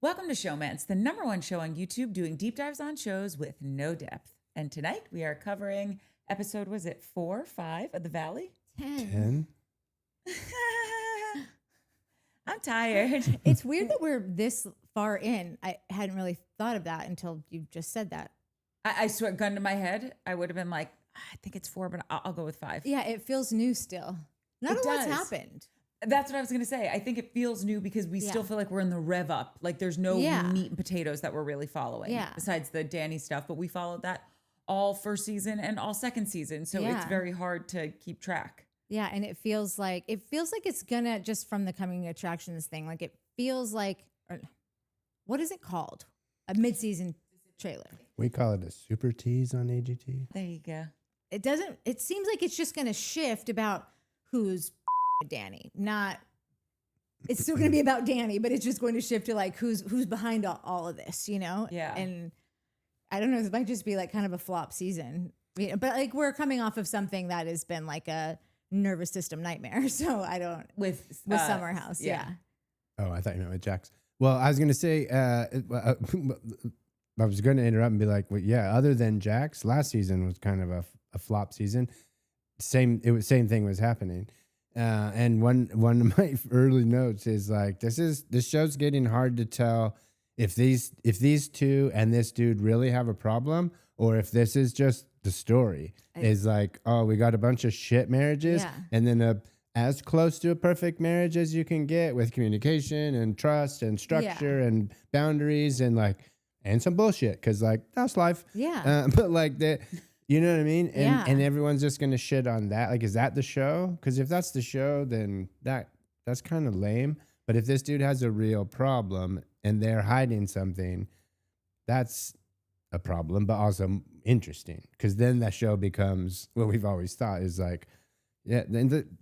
Welcome to Showmance, the #1 show on YouTube doing deep dives on shows with no depth. And tonight we are covering episode, was it 4, 5 of The Valley? 10. I'm tired. It's weird that we're this far in. I hadn't really thought of that until you just said that. I swear, gun to my head, I would have been like, I think it's 4, but I'll go with 5. Yeah, it feels new still. Not a lot's happened. That's what I was going to say. I think it feels new because we still feel like we're in the rev up. Like there's no meat and potatoes that we're really following besides the Danny stuff. But we followed that all first season and all second season. So it's very hard to keep track. Yeah, and it feels like it's gonna, just from the coming attractions thing, like it feels like, what is it called? A mid-season trailer. We call it a super tease on AGT. There you go. It seems like it's just gonna shift about who's Danny. It's still gonna be about Danny, but it's just going to shift to like who's behind all of this, you know? Yeah. And I don't know, it might just be like kind of a flop season. But like we're coming off of something that has been like a nervous system nightmare. So I don't with Summer House. Yeah. Oh, I thought you meant with Jax. Well, I was gonna say I was going to interrupt and be like, well, yeah, other than Jax, last season was kind of a flop season. Same thing was happening. And one of my early notes is like, this show's getting hard to tell if these two and this dude really have a problem, or if this is just the story. Is like, oh, we got a bunch of shit marriages, and then as close to a perfect marriage as you can get with communication and trust and structure and boundaries and some bullshit, because like that's life. Yeah. But like that. You know what I mean? And everyone's just going to shit on that. Like, is that the show? Because if that's the show, then that's kind of lame. But if this dude has a real problem and they're hiding something, that's a problem, but also interesting. Because then that show becomes what we've always thought is like,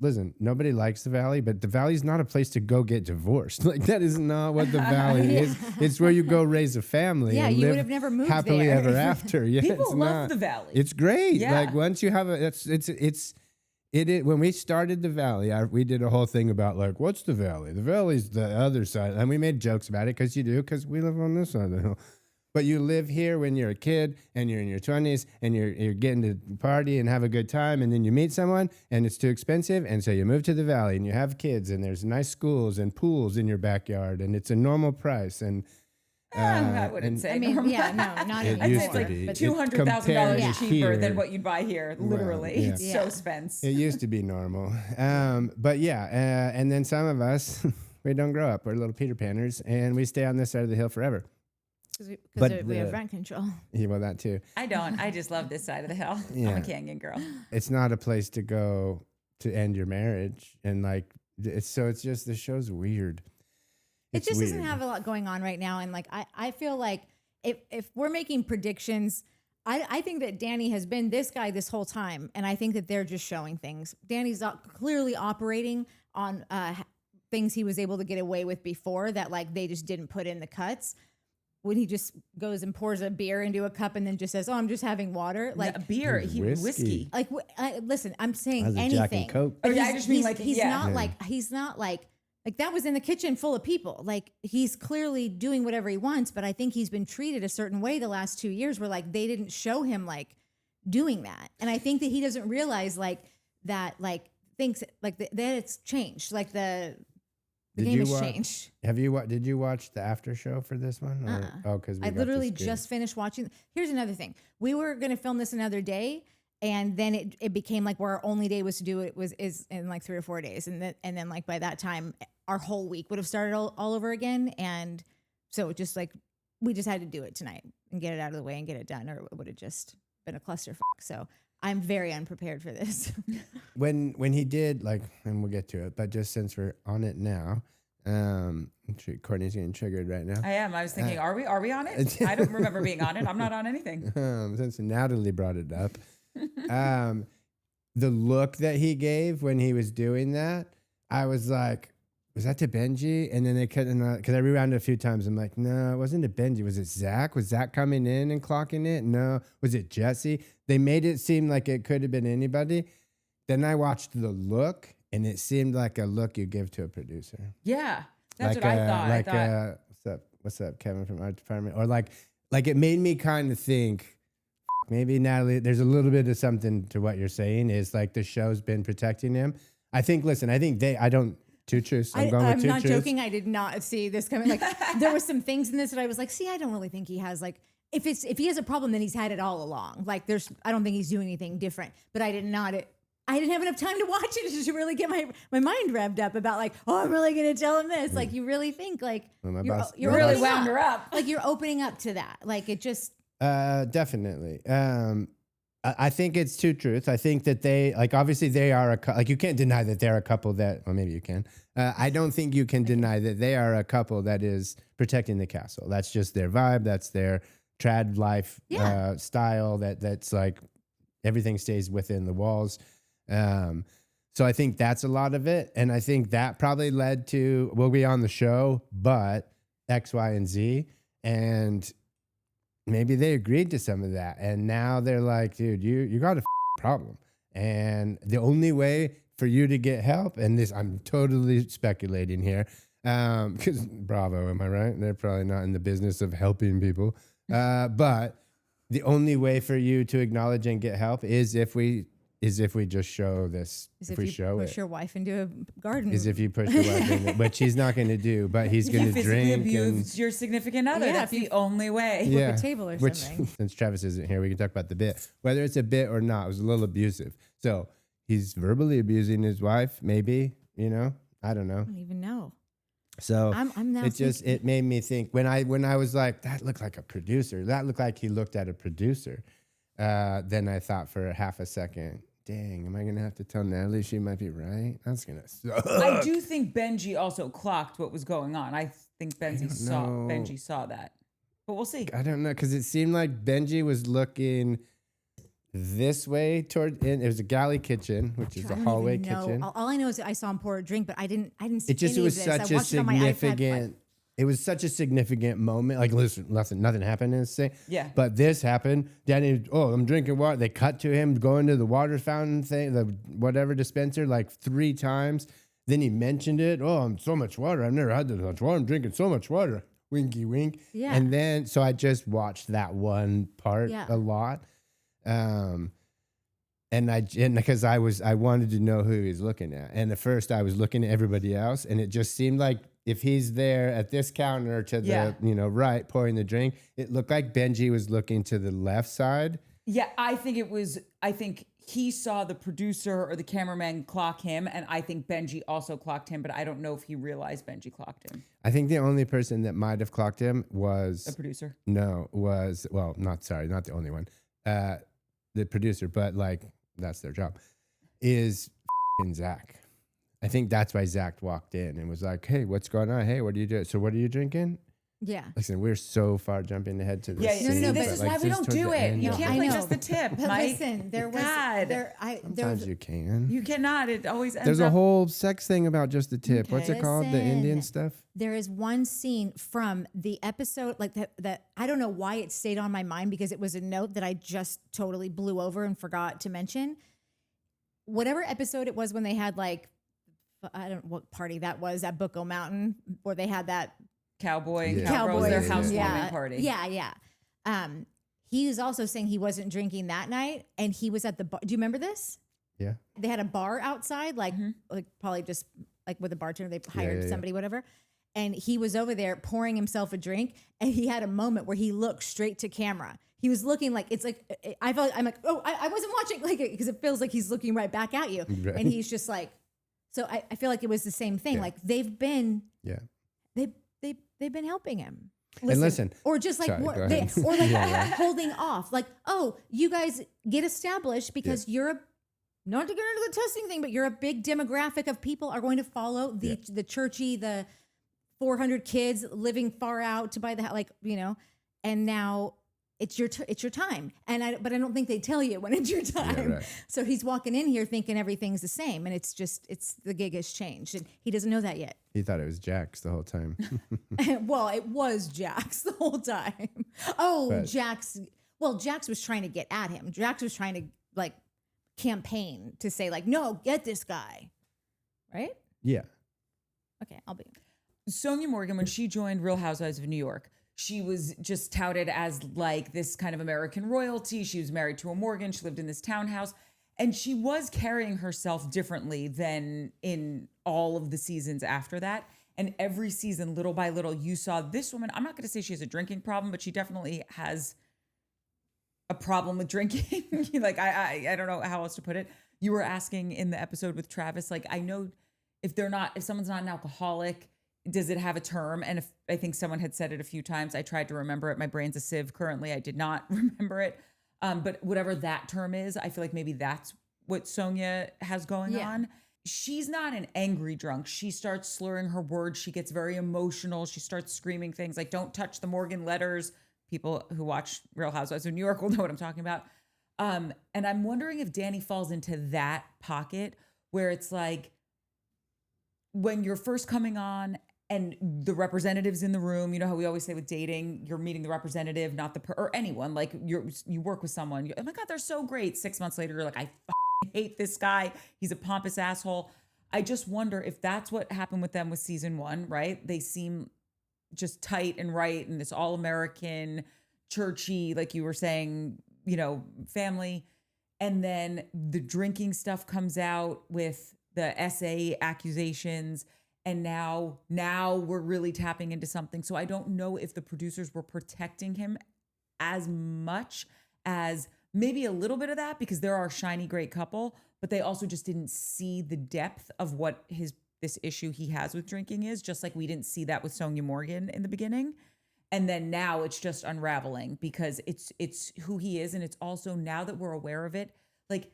listen, nobody likes the Valley, but the Valley's not a place to go get divorced. Like, that is not what the Valley is. It's where you go raise a family. Yeah, and you live would have never moved happily there. ever after. Yeah, People love the Valley. It's great. Yeah. Like once you have when we started the Valley, we did a whole thing about like, what's the Valley? The Valley's the other side. And we made jokes about it because we live on this side of the hill. But you live here when you're a kid and you're in your 20s and you're getting to party and have a good time, and then you meet someone and it's too expensive, and so you move to the Valley and you have kids and there's nice schools and pools in your backyard and it's a normal price. And I wouldn't say. I mean, normal. yeah, no, not It anymore. I'd used say it's to like be. $200,000 cheaper here. than what you'd buy here. Literally, yeah. it's so spence. It used to be normal. But yeah, and then some of us, we don't grow up. We're little Peter Panners, and we stay on this side of the hill forever. Because we have rent control. Yeah, well, that too. I don't. I just love this side of the hill. I'm a canyon girl. It's not a place to go to end your marriage, and like it's just the show's weird. It just doesn't have a lot going on right now, and like I feel like if we're making predictions, I think that Danny has been this guy this whole time, and I think that they're just showing things. Danny's clearly operating on things he was able to get away with before that like they just didn't put in the cuts. When he just goes and pours a beer into a cup and then just says, "Oh, I'm just having water." Like a beer, whiskey. Like, listen, I'm saying That's anything. Jack and Coke. Oh, yeah, I just mean like he's not like that was in the kitchen full of people. Like he's clearly doing whatever he wants, but I think he's been treated a certain way the last 2 years where like they didn't show him like doing that, and I think that he doesn't realize like that like thinks like that it's changed. Like the game has changed. Did you watch the after show for this one? Oh, because I literally just finished watching. Here's another thing. We were going to film this another day, and then it became like where our only day was to do it is in like 3 or 4 days, and then like by that time our whole week would have started all over again, and so just like we just had to do it tonight and get it out of the way and get it done, or it would have just been a clusterfuck. So I'm very unprepared for this. When he did, like, and we'll get to it, but just since we're on it now, Courtney's getting triggered right now. I am. I was thinking, are we on it? I don't remember being on it. I'm not on anything. Since Natalie brought it up, the look that he gave when he was doing that, I was like, was that to Benji? And then they couldn't, because I rewound it a few times. I'm like, no, it wasn't to Benji. Was it Zack? Was Zack coming in and clocking it? No. Was it Jesse? They made it seem like it could have been anybody. Then I watched the look, and it seemed like a look you give to a producer. Yeah, that's what I thought. What's up? what's up, Kevin from art department? Or like it made me kind of think, maybe Natalie, there's a little bit of something to what you're saying is like the show's been protecting him. I think two truths. I'm not joking. I did not see this coming. Like there were some things in this that I was like, see, I don't really think he has like, if he has a problem, then he's had it all along. Like I don't think he's doing anything different, but I didn't have enough time to watch it to really get my mind revved up about like, oh, I'm really going to tell him this. Like you really think like you're really wound her up. Like you're opening up to that. Like it just. Definitely. I think it's two truths. I think that they, like, obviously they are you can't deny that they're a couple that, well, maybe you can. I don't think you can deny that they are a couple that is protecting the castle. That's just their vibe. That's their trad life style. That's like everything stays within the walls. So I think that's a lot of it. And I think that probably led to, we'll be on the show, but X, Y, and Z. And maybe they agreed to some of that. And now they're like, dude, you got a problem. And the only way for you to get help, and this, I'm totally speculating here, because Bravo, am I right? They're probably not in the business of helping people. But the only way for you to acknowledge and get help is if we just show this. If we push your wife into a garden. Is if you push your wife in it, which he's not going to do, but he's going to drink. Abuse your significant other. Yeah, that's the only way. Flip a table or something. Since Travis isn't here, we can talk about the bit. Whether it's a bit or not, it was a little abusive. So he's verbally abusing his wife, maybe, I don't know. I don't even know. So I'm now it made me think when I was like, that looked like a producer. That looked like he looked at a producer. Then I thought for half a second, dang, am I going to have to tell Natalie she might be right? That's going to suck. I do think Benji also clocked what was going on. I think Benji saw that. But we'll see. I don't know, because it seemed like Benji was looking this way toward, it was a galley kitchen, which is a hallway kitchen. All I know is I saw him pour a drink, but I didn't see it just any was of this. Such a significant. It was such a significant moment. Like, listen, nothing happened in this thing. Yeah. But this happened. Danny, I'm drinking water. They cut to him going to the water fountain thing, the whatever dispenser, like 3 times. Then he mentioned it. Oh, I'm so much water. I've never had this much water. I'm drinking so much water. Winky wink. Yeah. And then, so I just watched that one part a lot. And because I wanted to know who he was looking at. And at first I was looking at everybody else, and it just seemed like if he's there at this counter to the right pouring the drink, it looked like Benji was looking to the left side. Yeah, I think he saw the producer or the cameraman clock him, and I think Benji also clocked him, but I don't know if he realized Benji clocked him. I think the only person that might have clocked him was a producer. Not the only one. The producer, but like that's their job, is Zack. I think that's why Zack walked in and was like, "Hey, what's going on? Hey, what are you doing? So what are you drinking?" Yeah. Listen, we're so far jumping ahead to this. Yeah, no, this is why we don't do it. You can't play just the tip. But listen, sometimes you can. You cannot. It always ends There's a whole sex thing about just the tip. Okay. What's it called? The Indian stuff? There is one scene from the episode, like that I don't know why it stayed on my mind, because it was a note that I just totally blew over and forgot to mention. Whatever episode it was when they had like, I don't know what party that was at Bucko Mountain, where they had that cowboys, their housewarming party. Yeah. He was also saying he wasn't drinking that night, and he was at the bar. Do you remember this? Yeah. They had a bar outside, like probably just like with a bartender, they hired somebody, whatever. And he was over there pouring himself a drink, and he had a moment where he looked straight to camera. He was looking like, it's like, I'm like, oh, I wasn't watching, like, because it feels like he's looking right back at you. Right. And he's just like, so I feel like it was the same thing. Yeah. Like they've been helping him. Listen, or just like, holding off. Like, oh, you guys get established because you're not to get into the testing thing, but you're a big demographic of people are going to follow the churchy, the 400 kids living far out to buy the house, like, and now it's your time. But I don't think they tell you when it's your time. Yeah, right. So he's walking in here thinking everything's the same, and it's the gig has changed, and he doesn't know that yet. He thought it was Jax the whole time. Well, it was Jax the whole time. Oh, Jax. Well, Jax was trying to get at him. Jax was trying to like campaign to say like, no, get this guy. Right? Yeah. Okay, I'll be. Sonja Morgan, when she joined Real Housewives of New York, she was just touted as like this kind of American royalty. She was married to a Morgan. She lived in this townhouse. And she was carrying herself differently than in all of the seasons after that. And every season, little by little, you saw this woman. I'm not going to say she has a drinking problem, but she definitely has a problem with drinking. Like, I don't know how else to put it. You were asking in the episode with Travis, like, I know if someone's not an alcoholic, does it have a term? And if I think someone had said it a few times, I tried to remember it. My brain's a sieve currently. I did not remember it. But whatever that term is, I feel like maybe that's what Sonja has going on. She's not an angry drunk. She starts slurring her words. She gets very emotional. She starts screaming things like, don't touch the Morgan letters. People who watch Real Housewives of New York will know what I'm talking about. And I'm wondering if Danny falls into that pocket where it's like, when you're first coming on and the representative's in the room, you know how we always say with dating, you're meeting the representative, not or anyone. Like you work with someone, oh my God, they're so great. 6 months later, you're like, I hate this guy. He's a pompous asshole. I just wonder if that's what happened with them with season 1, right? They seem just tight and right, and this all American, churchy, like you were saying, you know, family. And then the drinking stuff comes out with the SA accusations. And now we're really tapping into something. So I don't know if the producers were protecting him as much as maybe a little bit of that, because they're our shiny great couple, but they also just didn't see the depth of what this issue he has with drinking is, just like we didn't see that with Sonja Morgan in the beginning. And then now it's just unraveling because it's who he is. And it's also, now that we're aware of it, like,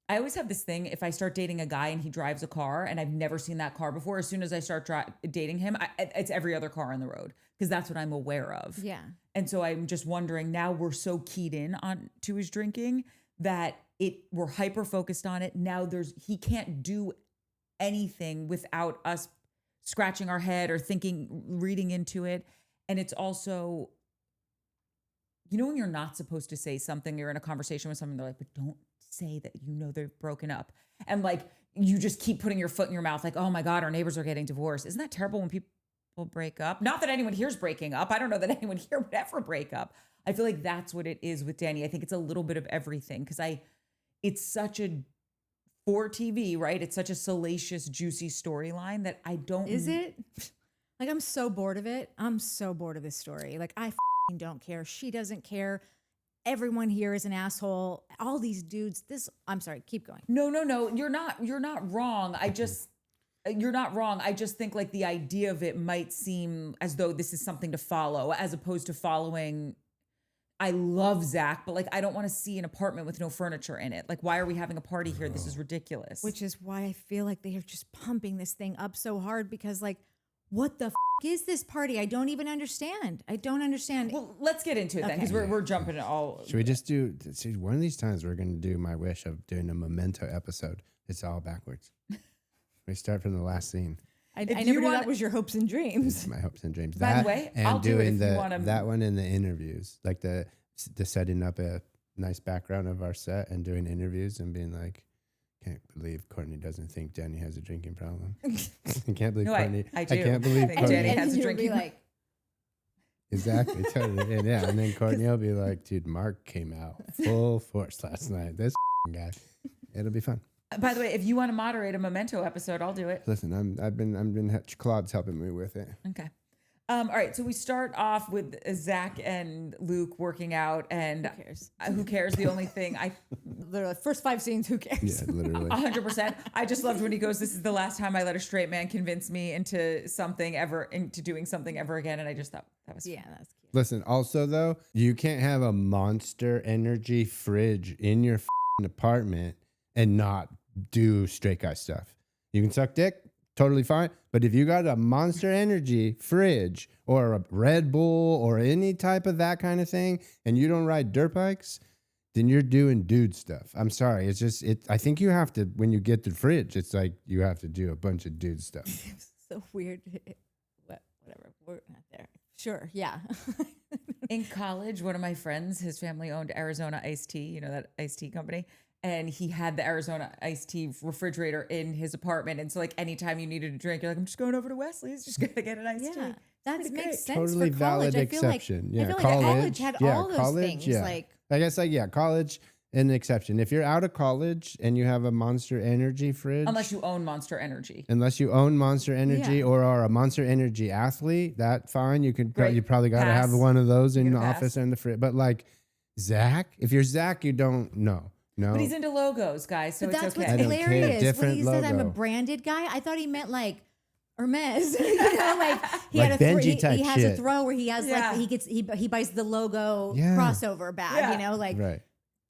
I always have this thing, if I start dating a guy and he drives a car and I've never seen that car before, as soon as I start dating him, it's every other car on the road, because that's what I'm aware of. Yeah. And so I'm just wondering, now we're so keyed in on to his drinking that we're hyper focused on it. Now he can't do anything without us scratching our head or reading into it. And it's also, you know, when you're not supposed to say something, you're in a conversation with someone, they're like, but don't say that, you know, they've broken up. And like, you just keep putting your foot in your mouth like, oh my God, our neighbors are getting divorced. Isn't that terrible when people break up? Not that anyone here's breaking up. I don't know that anyone here would ever break up. I feel like that's what it is with Danny. I think it's a little bit of everything, because it's such for TV, right? It's such a salacious, juicy storyline that I don't. Is it? Like, I'm so bored of it. I'm so bored of this story. Like, I don't care. She doesn't care. Everyone here is an asshole. All these dudes. I'm sorry. Keep going. No. You're not wrong. You're not wrong. I just think like the idea of it might seem as though this is something to follow, as opposed to following. I love Zack, but like, I don't want to see an apartment with no furniture in it. Like, why are we having a party here? This is ridiculous. Which is why I feel like they are just pumping this thing up so hard, because like, what the is this party? I don't even understand. I don't understand. Well, let's get into it then, because we're jumping all. Should we just see, one of these times we're going to do my wish of doing a memento episode. It's all backwards. We start from the last scene. I never knew that was your hopes and dreams. It's my hopes and dreams. By the way, and I'll do it if you want to. That one in the interviews, like the setting up a nice background of our set and doing interviews and being like, can't believe Courtney doesn't think Jenny has a drinking problem. I can't believe Courtney. I do. I can't believe Courtney. Jenny has a drinking problem. Like, exactly. Totally. And then Courtney will be like, dude, Mark came out full force last night. This guy. It'll be fun. By the way, if you want to moderate a memento episode, I'll do it. Listen, I've been Claude's helping me with it. Okay. All right. So we start off with Zack and Luke working out, and who cares? Who cares? The only thing literally first 5 scenes, who cares? Yeah, literally. 100%. I just loved when he goes, "This is the last time I let a straight man convince me into doing something ever again." And I just thought that was fun. That's cute. Listen, also though, you can't have a Monster Energy fridge in your apartment and not do straight guy stuff. You can suck dick. Totally fine. But if you got a Monster Energy fridge or a Red Bull or any type of that kind of thing, and you don't ride dirt bikes, then you're doing dude stuff. I'm sorry. It's just, I think you have to, when you get the fridge, it's like you have to do a bunch of dude stuff. It's so weird. Whatever. We're not there. Sure. Yeah. In college, one of my friends, his family owned Arizona Iced Tea, you know, that iced tea company. and he had the Arizona iced tea refrigerator in his apartment. And so like anytime you needed a drink, you're like, I'm just going over to Wesley's, just gonna get an iced tea. That makes sense. Totally for valid college. exception. I feel like college had all those things. Yeah. Like I guess college an exception. If you're out of college and you have a Monster Energy fridge, unless you own Monster Energy, or are a Monster Energy athlete, that fine. You could you probably got to have one of those in the office and the fridge. But like Zack, if you're Zack, you don't know. No, but he's into logos, guys. So but it's that's okay. What's hilarious. When he said I'm a branded guy, I thought he meant like Hermes, like he like had a Benji type he has shit. a throw where he has like he buys the logo crossover bag, like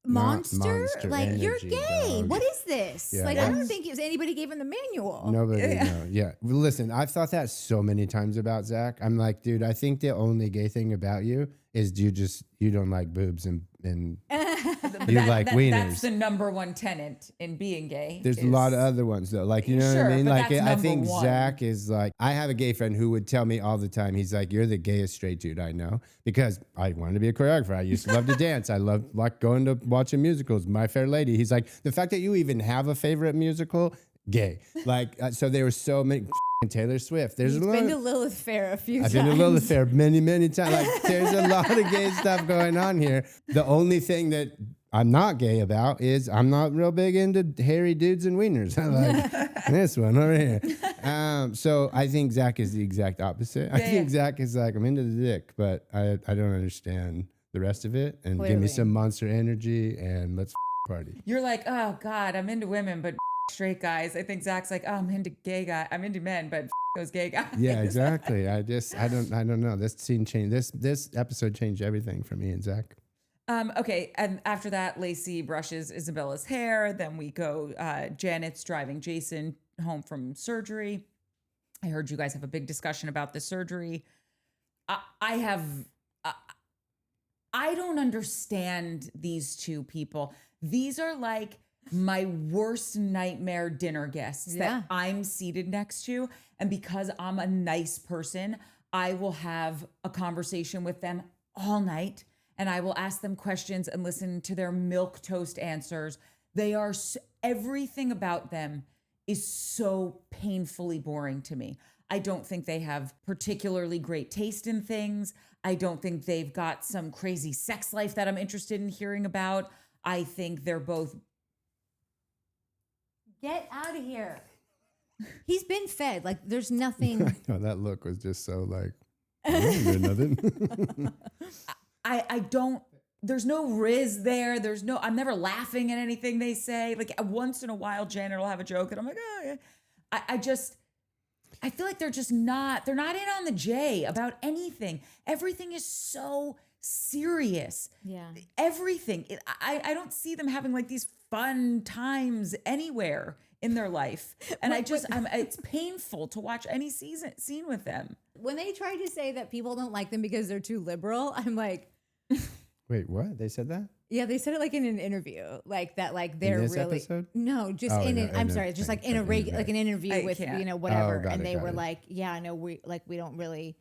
Monster, like energy, you're gay. Dog. What is this? Like I don't think anybody gave him the manual. Nobody, no. Yeah. Well, listen, I've thought that so many times about Zack. I'm like, dude, I think the only gay thing about you is you don't like boobs and you like wieners. That's the number one tenet in being gay. There's a lot of other ones though. Like, you know what I mean? Like I think Zack is like, I have a gay friend who would tell me all the time, he's like, you're the gayest straight dude I know, because I wanted to be a choreographer. I used to love to dance. I love like going to watching musicals. My Fair Lady. He's like, the fact that you even have a favorite musical, gay. Like, so there were so many. Taylor Swift. There's been to Lilith Fair a few times. I've been to Lilith Fair many times. Like, there's a lot of gay stuff going on here. The only thing that I'm not gay about is I'm not real big into hairy dudes and wieners. I like this one over here. So I think Zack is the exact opposite. I think Zack is like, I'm into the dick, but I don't understand the rest of it. And give me some Monster Energy and let's party. You're like, oh God, I'm into women, but straight guys. I think Zack's like, oh, I'm into gay guy. I'm into men, but those gay guys. Yeah, exactly. I don't know. This scene changed. This episode changed everything for me and Zack. Okay, and after that, Lacey brushes Isabella's hair. Then we go. Janet's driving Jason home from surgery. I heard you guys have a big discussion about the surgery. I don't understand these two people. These are like my worst nightmare dinner guests that I'm seated next to. And because I'm a nice person, I will have a conversation with them all night and I will ask them questions and listen to their milquetoast answers. They are, everything about them is so painfully boring to me. I don't think they have particularly great taste in things. I don't think they've got some crazy sex life that I'm interested in hearing about. I think they're both. Get out of here. He's been fed. Like, there's nothing. I know, that look was just so like, there's nothing. I don't, there's no riz there. I'm never laughing at anything they say. Like once in a while, Janet will have a joke and I'm like, oh yeah. I feel like they're not in on the J about anything. Everything is so serious. Yeah. Everything. I don't see them having like these fun times anywhere in their life. And it's painful to watch any scene with them. When they try to say that people don't like them because they're too liberal, I'm like, wait, what? They said that? Yeah, they said it like in an interview, like that, like they're in this really episode? No, just in an. I'm sorry, just like in a like an interview with whatever, and they were like, yeah, I know we don't really,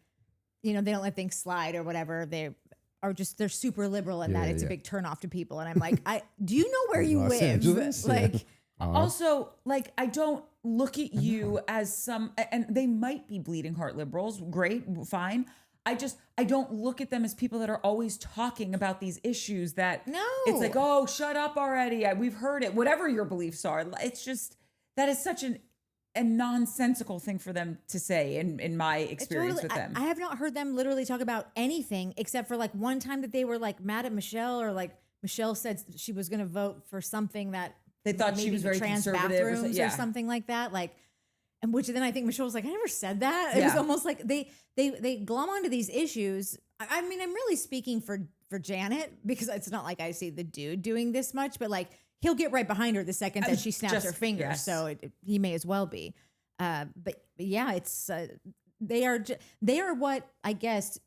they don't let things slide or whatever. They are just they're super liberal in that it's a big turnoff to people, and I'm like, do you know where you Los live? Angeles? Like, also, like I don't look at you as some, and they might be bleeding heart liberals. Great, fine. I don't look at them as people that are always talking about these issues that it's like, oh, shut up already. We've heard it. Whatever your beliefs are. It's just, that is such a nonsensical thing for them to say in my experience with them. I have not heard them literally talk about anything except for like one time that they were like mad at Michelle, or like Michelle said she was going to vote for something that they thought she was very trans conservative bathrooms or something like that. Like, and which then I think Michelle was like, I never said that. It was almost like they glom onto these issues. I mean, I'm really speaking for Janet, because it's not like I see the dude doing this much, but like he'll get right behind her the second that she snaps her fingers. Yes. So he may as well be. But yeah, it's they are what I guess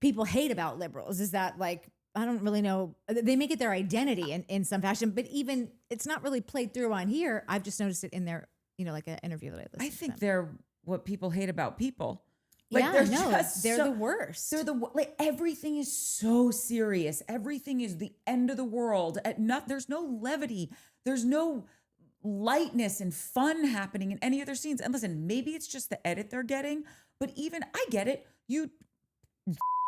people hate about liberals, is that like, I don't really know. They make it their identity in some fashion, but even it's not really played through on here. I've just noticed it in their, like an interview that I listened to. I think they're what people hate about people. Like, they're the worst. They're like, everything is so serious. Everything is the end of the world. There's no levity. There's no lightness and fun happening in any of their scenes. And listen, maybe it's just the edit they're getting, but even I get it. You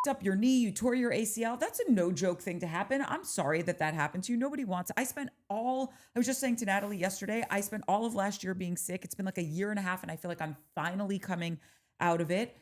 up your knee, you tore your ACL. That's a no joke thing to happen. I'm sorry that happened to you. Nobody wants it. I was just saying to Natalie yesterday, I spent all of last year being sick. It's been like a year and a half and I feel like I'm finally coming out of it.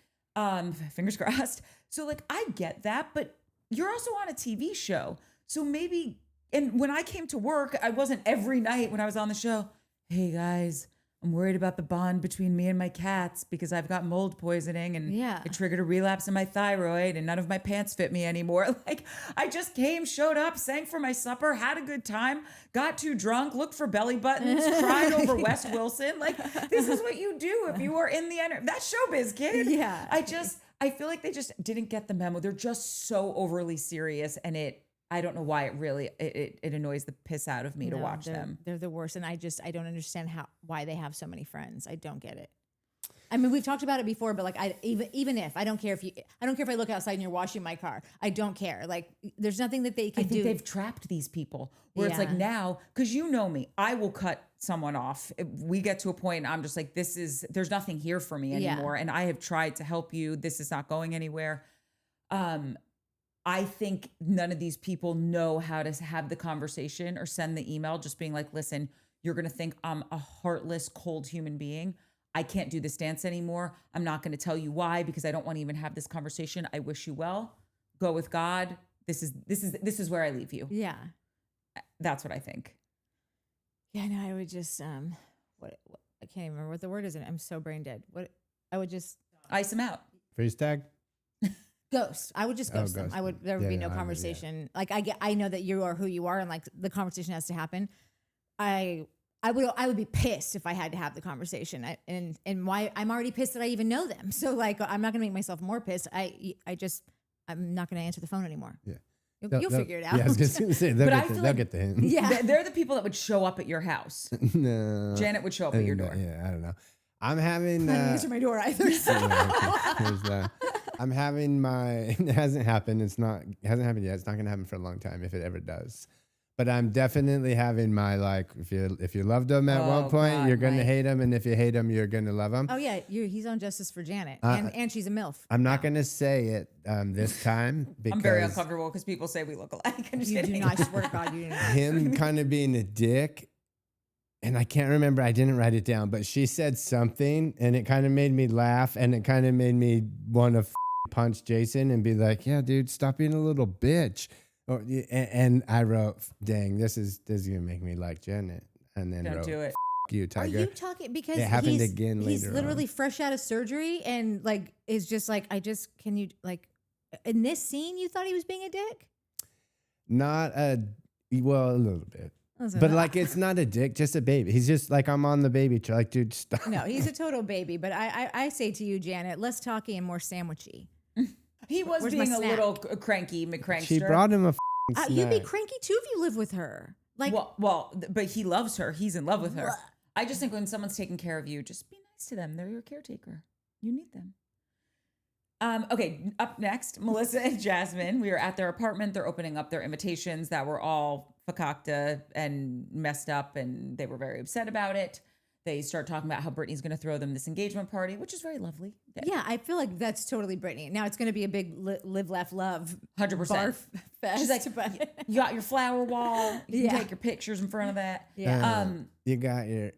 Fingers crossed. So like, I get that, but you're also on a TV show. So maybe, and when I came to work, I wasn't every night when I was on the show, hey guys, I'm worried about the bond between me and my cats because I've got mold poisoning and it triggered a relapse in my thyroid and none of my pants fit me anymore. Like, I just came, showed up, sang for my supper, had a good time, got too drunk, looked for belly buttons, cried over Wes Wilson. Like, this is what you do if you are in the that's showbiz, kid. Yeah. I feel like they just didn't get the memo. They're just so overly serious, and I don't know why it annoys the piss out of me to watch them. They're the worst. And I don't understand why they have so many friends. I don't get it. I mean, we've talked about it before, but like, even if I don't care if I look outside and you're washing my car, I don't care. Like, there's nothing that they can do. I think they've trapped these people where it's like now, cause you know me, I will cut someone off. If we get to a point, I'm just like, there's nothing here for me anymore. And I have tried to help you. This is not going anywhere. I think none of these people know how to have the conversation or send the email just being like, listen, you're going to think I'm a heartless, cold human being. I can't do this dance anymore. I'm not going to tell you why because I don't want to even have this conversation. I wish you well. Go with God. This is where I leave you. Yeah. That's what I think. Yeah, no, I would just what I can't even remember what the word is. I'm so brain dead. I would just ice them out. Freeze tag. Ghost. I would just ghost them. There would be no conversation. Like, I know that you are who you are and like the conversation has to happen. I would be pissed if I had to have the conversation. And why I'm already pissed that I even know them. So like, I'm not gonna make myself more pissed. I'm not gonna answer the phone anymore. Yeah. You'll figure it out. Yeah, I was just gonna say they'll get the hint. Yeah. They're the people that would show up at your house. No. Janet would show up at your door. Yeah, I don't know. I'm having I didn't answer my door either. I'm having it hasn't happened. It hasn't happened yet. It's not gonna happen for a long time if it ever does. But I'm definitely having my like, if you loved him at one point, you're gonna hate him, and if you hate him, you're gonna love him. Oh yeah, he's on Justice for Janet, and she's a MILF. I'm not gonna say it this time because I'm very uncomfortable because people say we look alike. I'm just kidding. I swear to God, you do not. Him kind of being a dick. And I can't remember, I didn't write it down, but she said something and it kind of made me laugh and it kind of made me want to punch Jason and be like, yeah, dude, stop being a little bitch. And I wrote, dang, this is going to make me like Janet. And then Don't do it. You, Tiger. Are you talking because it happened again later he's literally on. Fresh out of surgery and like is just like, can you like in this scene you thought he was being a dick? A little bit. But like, it's not a dick, just a baby. He's just like, I'm on the baby train. Like, dude, stop. No, he's a total baby. But I say to you, Janet, less talky and more sandwichy. He was being a little cranky McCrankster. She brought him a you'd be cranky too if you live with her. Like, but he loves her. He's in love with her. I just think when someone's taking care of you, just be nice to them. They're your caretaker. You need them. Okay, up next, Melissa and Jasmine. We are at their apartment. They're opening up their invitations that were all fakakta and messed up, and they were very upset about it. They start talking about how Brittany's going to throw them this engagement party, which is very lovely. Yeah, I feel like that's totally Brittany. Now it's going to be a big live, laugh, love 100% barf fest. She's like, you got your flower wall. You can take your pictures in front of that. Yeah. You got your...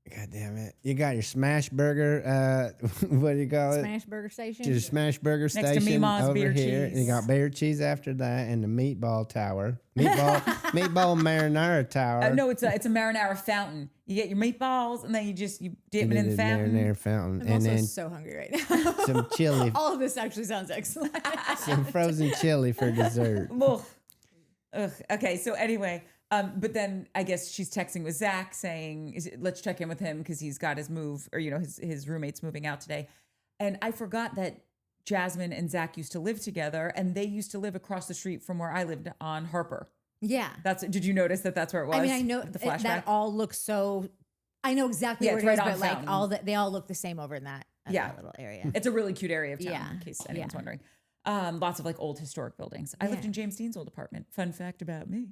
God damn it. You got your smash burger, what do you call it? Smash burger station. Your smash burger Next station to Mima's over beer here. cheese. You got beer cheese after that and the meatball tower. Meatball marinara tower. No, it's a marinara fountain. You get your meatballs and then you dip it in the fountain. Marinara fountain. I'm and also then so hungry right now. some chili. All of this actually sounds excellent. Some frozen chili for dessert. Ugh. Okay, so anyway... but then I guess she's texting with Zack saying, let's check in with him because he's got his move or, his roommate's moving out today. And I forgot that Jasmine and Zack used to live together and they used to live across the street from where I lived on Harper. Yeah. Did you notice that's where it was? I mean, I know the flashback. that all looks so, I know exactly where it right is, on but like Fountain. they all look the same over in that. that little area. It's a really cute area of town, in case anyone's wondering. Lots of like old historic buildings. I lived in James Dean's old apartment. Fun fact about me.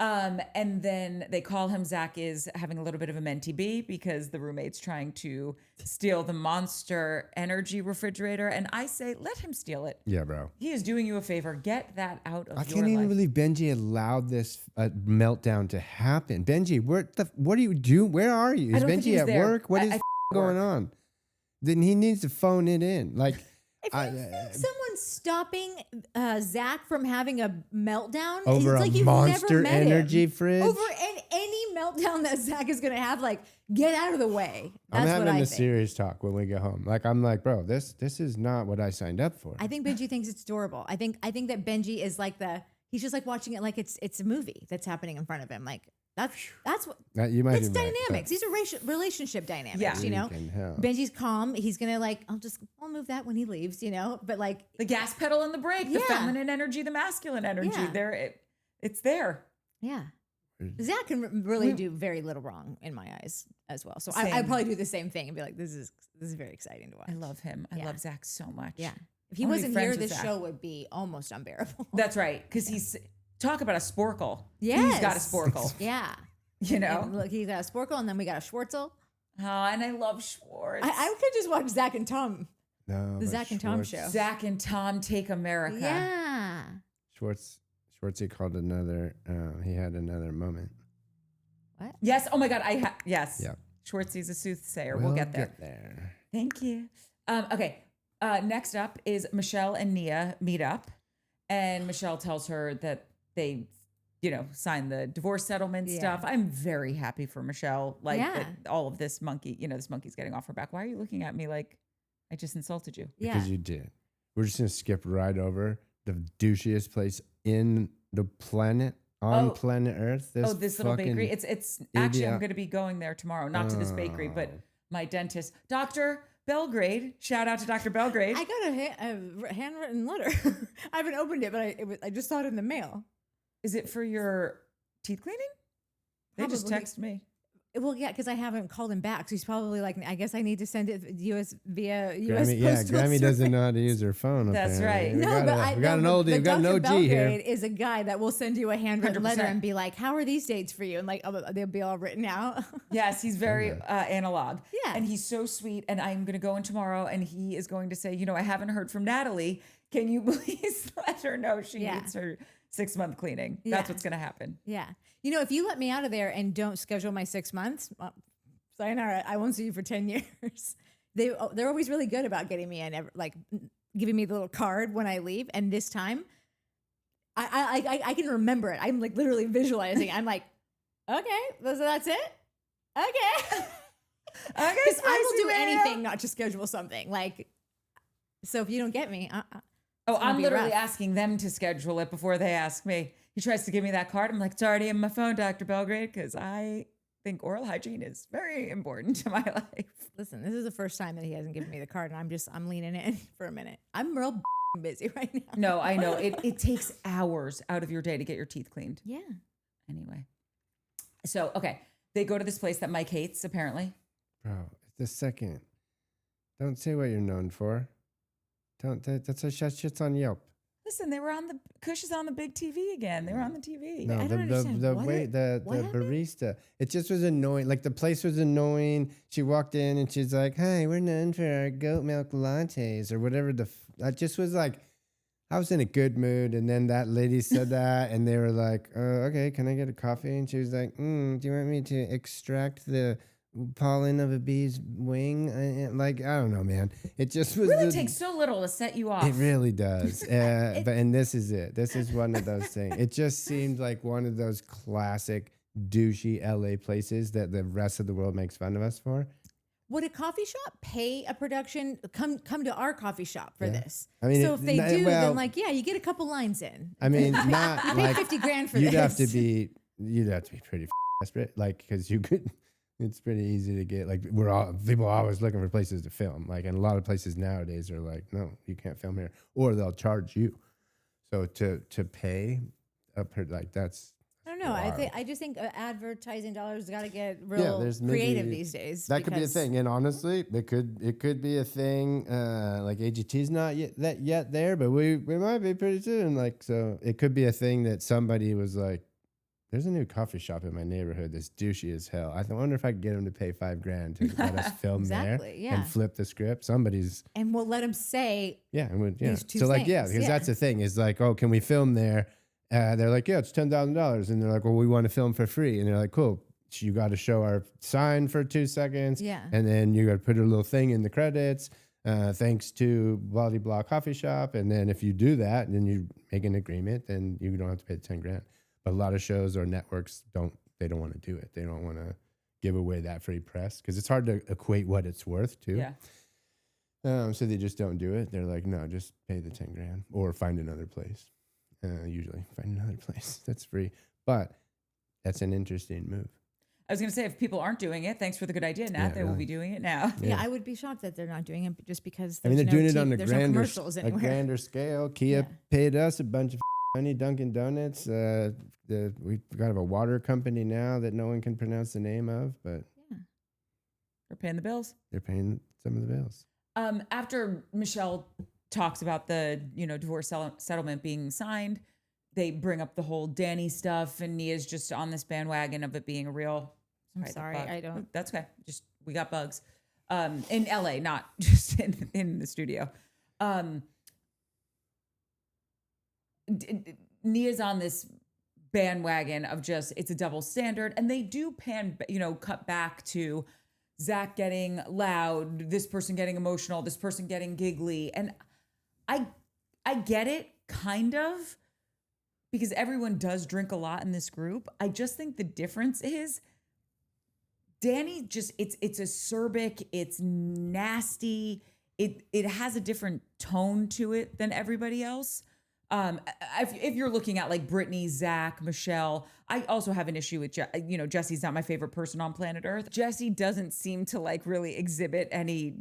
And then they call him. Zack is having a little bit of a mentee bee because the roommate's trying to steal the Monster Energy refrigerator. And I say, let him steal it. Yeah, bro. He is doing you a favor. Get that out of your life. I can't even believe Benji allowed this meltdown to happen. Benji, what do you do? Where are you? Is Benji at work? What is going on? Then he needs to phone it in. Like, if you think someone's stopping Zack from having a meltdown over it's a like you've Monster never met Energy him. fridge, over any meltdown that Zack is going to have, like, get out of the way. That's I'm having what I a think. serious talk when we get home. Like, I'm like, bro, this is not what I signed up for. I think Benji thinks it's adorable. I think that Benji is like he's just like watching it like it's a movie that's happening in front of him. Like that's what you might it's be right, dynamics. These are relationship dynamics. Yeah. You know, Hell. Benji's calm. He's gonna like I'll move that when he leaves. You know, but like the gas pedal and the brake, the feminine energy, the masculine energy. Yeah. It's there. Yeah. Zack can really do very little wrong in my eyes as well. So I'd probably do the same thing and be like, this is very exciting to watch. I love him. I love Zack so much. Yeah. If he wasn't here, this show would be almost unbearable. That's right. Because he's, talk about a sporkle. Yes. He's got a sporkle. Yeah. You know? And look, he's got a sporkle and then we got a Schwartzel. Oh, and I love Schwartz. I could just watch Zack and Tom. No. The Zack and Tom show. Zack and Tom Take America. Yeah. Schwartzy called he had another moment. What? Yes. Oh my God. Yes. Yeah. Schwartzy's a soothsayer. We'll get there. Thank you. Okay. Next up is Michelle and Nia meet up, and Michelle tells her that they, signed the divorce settlement stuff. I'm very happy for Michelle. Like that all of this this monkey's getting off her back. Why are you looking at me like I just insulted you? Because you did. We're just gonna skip right over the douchiest place in the planet. On planet Earth, this little bakery. It's actually I'm going to be going there tomorrow. Not to this bakery, but my dentist, Dr. Belgrade. Shout out to Dr. Belgrade. I got a handwritten letter. I haven't opened it, but I just saw it in the mail. Is it for your teeth cleaning? They just text me. Well, yeah, because I haven't called him back. So he's probably like, I guess I need to send it via US Grammy, postal Grammy service. doesn't know how to use her phone. That's apparently. right. We got an oldie. We got an OG here. Is a guy that will send you a handwritten 100%. letter and be like, "How are these dates for you?" And like, they'll be all written out. Yes, he's very analog. Yeah, and he's so sweet. And I'm going to go in tomorrow, and he is going to say, I haven't heard from Natalie. Can you please let her know she needs her 6-month cleaning? That's what's going to happen. Yeah. If you let me out of there and don't schedule my 6 months, sayonara, I won't see you for 10 years. They're always really good about getting me in, like giving me the little card when I leave. And this time, I can remember it. I'm like literally visualizing. I'm like, okay, that's it. Okay. Because I will do anything not to schedule something. Like, so if you don't get me, I'm literally asking them to schedule it before they ask me. He tries to give me that card. I'm like, it's already in my phone, Dr. Belgrade, because I think oral hygiene is very important to my life. Listen, this is the first time that he hasn't given me the card, and I'm leaning in for a minute. I'm real busy right now. No, I know. It takes hours out of your day to get your teeth cleaned. Yeah. Anyway. So, okay. They go to this place that Mike hates, apparently. Bro, just a second. Don't say what you're known for. That's a shit's on Yelp. Listen, they were Kush is on the big TV again. They were on the TV. No, I don't understand. the barista. It just was annoying. Like the place was annoying. She walked in and she's like, "Hi, we're known for our goat milk lattes," or whatever. That just was like, I was in a good mood, and then that lady said that, and they were like, "Okay, can I get a coffee?" And she was like, "Do you want me to extract the pollen of a bee's wing?" I don't know, man. It just was really takes so little to set you off. It really does. And this is it. This is one of those things. It just seemed like one of those classic douchey LA places that the rest of the world makes fun of us for. Would a coffee shop pay a production come to our coffee shop for this? I mean, so if they do, then you get a couple lines in. I mean, not you like pay $50,000 for you'd this. You'd have to be pretty desperate, like, because you could. It's pretty easy to get, like, people are always looking for places to film. Like, and a lot of places nowadays are like, no, you can't film here, or they'll charge you. So to pay that's. I don't don't know. I just think advertising dollars got to get real creative these days. That could be a thing. And honestly, it could be a thing. Like AGT's not yet there, but we might be pretty soon. Like, so it could be a thing that somebody was like, there's a new coffee shop in my neighborhood that's douchey as hell. I wonder if I could get them to pay $5,000 to let us film there and flip the script. And we'll let them say these two things. Because that's the thing is like, oh, can we film there? They're like, yeah, it's $10,000. And they're like, well, we want to film for free. And they're like, cool. You got to show our sign for 2 seconds. Yeah. And then you got to put a little thing in the credits. Thanks to blah, blah, coffee shop. And then if you do that, and then you make an agreement, then you don't have to pay the $10,000. But a lot of shows or networks don't want to do it. They don't want to give away that free press because it's hard to equate what it's worth too. Yeah. So they just don't do it. They're like, no, just pay the $10,000 or find another place. Usually find another place that's free. But that's an interesting move. I was going to say, if people aren't doing it, thanks for the good idea, Nat. They will be doing it now. Yeah, I would be shocked that they're not doing it just because they're doing it on a grander scale. Kia paid us a bunch of money. Dunkin' Donuts. We got a water company now that no one can pronounce the name of, but they're paying the bills. They're paying some of the bills. After Michelle talks about the divorce settlement being signed, they bring up the whole Danny stuff, and Nia's just on this bandwagon of it being a real. I'm sorry, I don't. That's okay. Just we got bugs in LA, not just in the studio. Nia's on this bandwagon of just it's a double standard, and they do cut back to Zack getting loud, this person getting emotional, this person getting giggly, and I get it kind of because everyone does drink a lot in this group. I just think the difference is Danny just it's acerbic, it's nasty, it has a different tone to it than everybody else. If you're looking at like Brittany, Zack, Michelle, I also have an issue with, Jesse's not my favorite person on planet Earth. Jesse doesn't seem to like really exhibit any